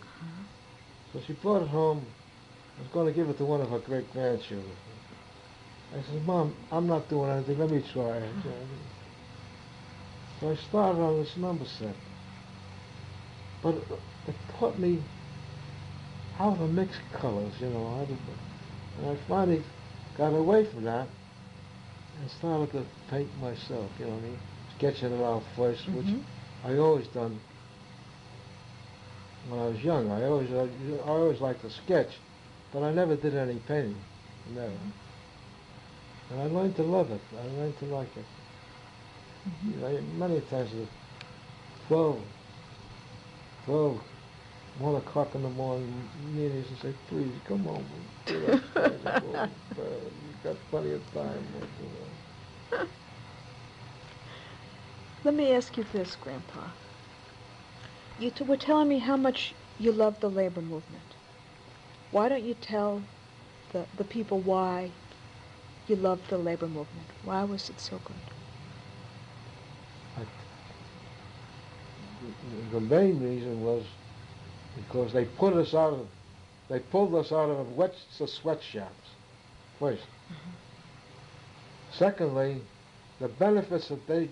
So she brought it home. I was going to give it to one of her great-grandchildren. I said, Mom, I'm not doing anything. Let me try it. So I started on this number set. But it taught me how to mix colors, you know. And I finally got away from that and started to paint myself, you know what I mean? Sketching it out first, which I always done when I was young. I always liked to sketch, but I never did any painting, never. And I learned to love it. I learned to like it. You know, many times at 12, 1 o'clock in the morning, Meany used to say, please, come on, get up, you've got plenty of time. Let me ask you this, Grandpa. You were telling me how much you love the labor movement. Why don't you tell the people why you loved the labor movement? Why was it so good? The main reason was because they pulled us out of the sweatshops first. Secondly, the benefits that they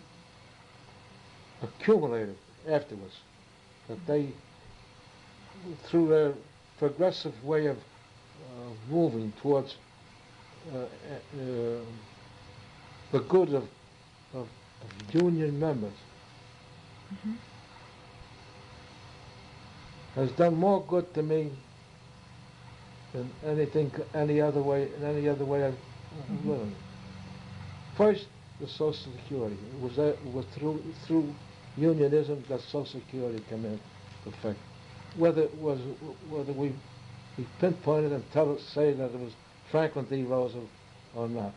accumulated afterwards, that they, through their progressive way of moving towards the good of union members, has done more good to me than any other way I've lived. First, the Social Security. It was through unionism that Social Security came into effect. Whether we pinpointed and say that it was Franklin D. Roosevelt or not,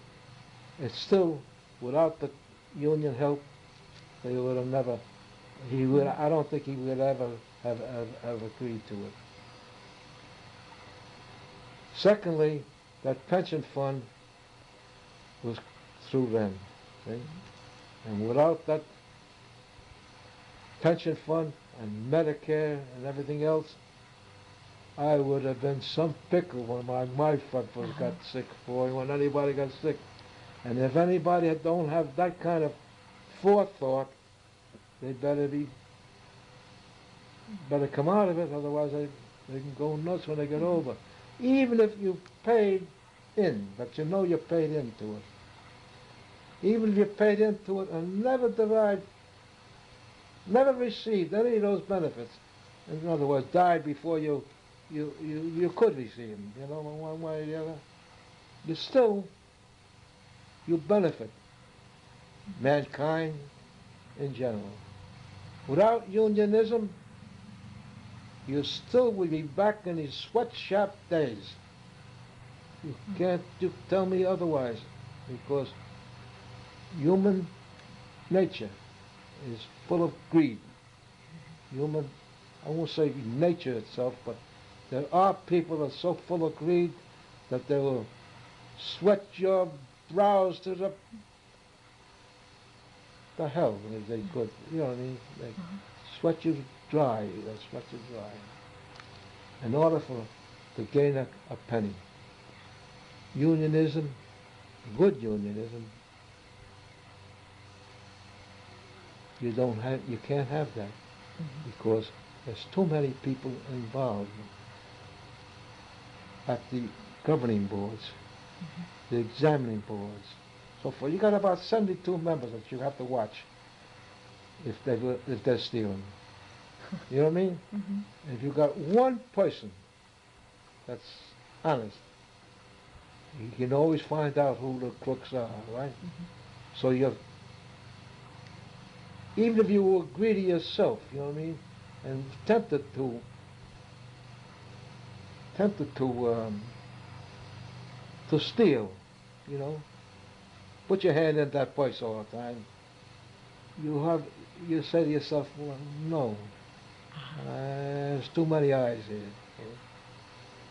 it's still, without the union help, they would have never. I don't think he would ever have agreed to it. Secondly, that pension fund was through them, see? And without that pension fund and Medicare and everything else, I would have been some pickle when my front foot got sick, boy, when anybody got sick. And if anybody don't have that kind of forethought, they better come out of it, otherwise they can go nuts when they get over. Even if you paid in, but you know you paid into it. Even if you paid into it and never received any of those benefits, in other words, died before you could receive them, you know, in one way or the other, you benefit mankind in general. Without unionism, you still will be back in these sweatshop days. You can't tell me otherwise, because human nature is full of greed. I won't say nature itself, but there are people that are so full of greed that they will sweat your brows to the hell if they could. You know what I mean? They sweat you dry. They sweat you dry. In order to gain a penny. Unionism, good unionism, you can't have that, because there's too many people involved at the governing boards, the examining boards, so forth. You got about 72 members that you have to watch if they're stealing. You know what I mean? If you got one person that's honest, you can always find out who the crooks are, right? So even if you were greedy yourself, you know what I mean, and tempted to steal, you know, put your hand in that purse all the time. You say to yourself, well, no, there's too many eyes here.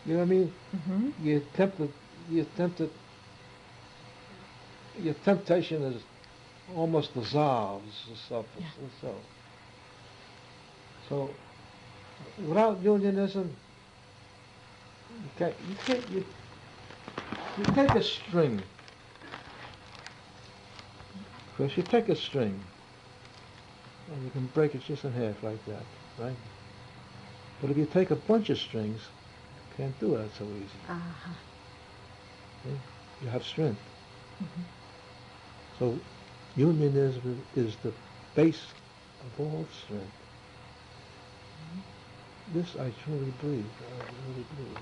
You know what I mean? Mm-hmm. You're tempted, your temptation is almost dissolves itself. Yeah. So without unionism, you take a string. Because you take a string and you can break it just in half like that, right? But if you take a bunch of strings, you can't do that so easy. Uh-huh. Okay? You have strength. Mm-hmm. So unionism is the base of all strength. This I truly believe. I really believe.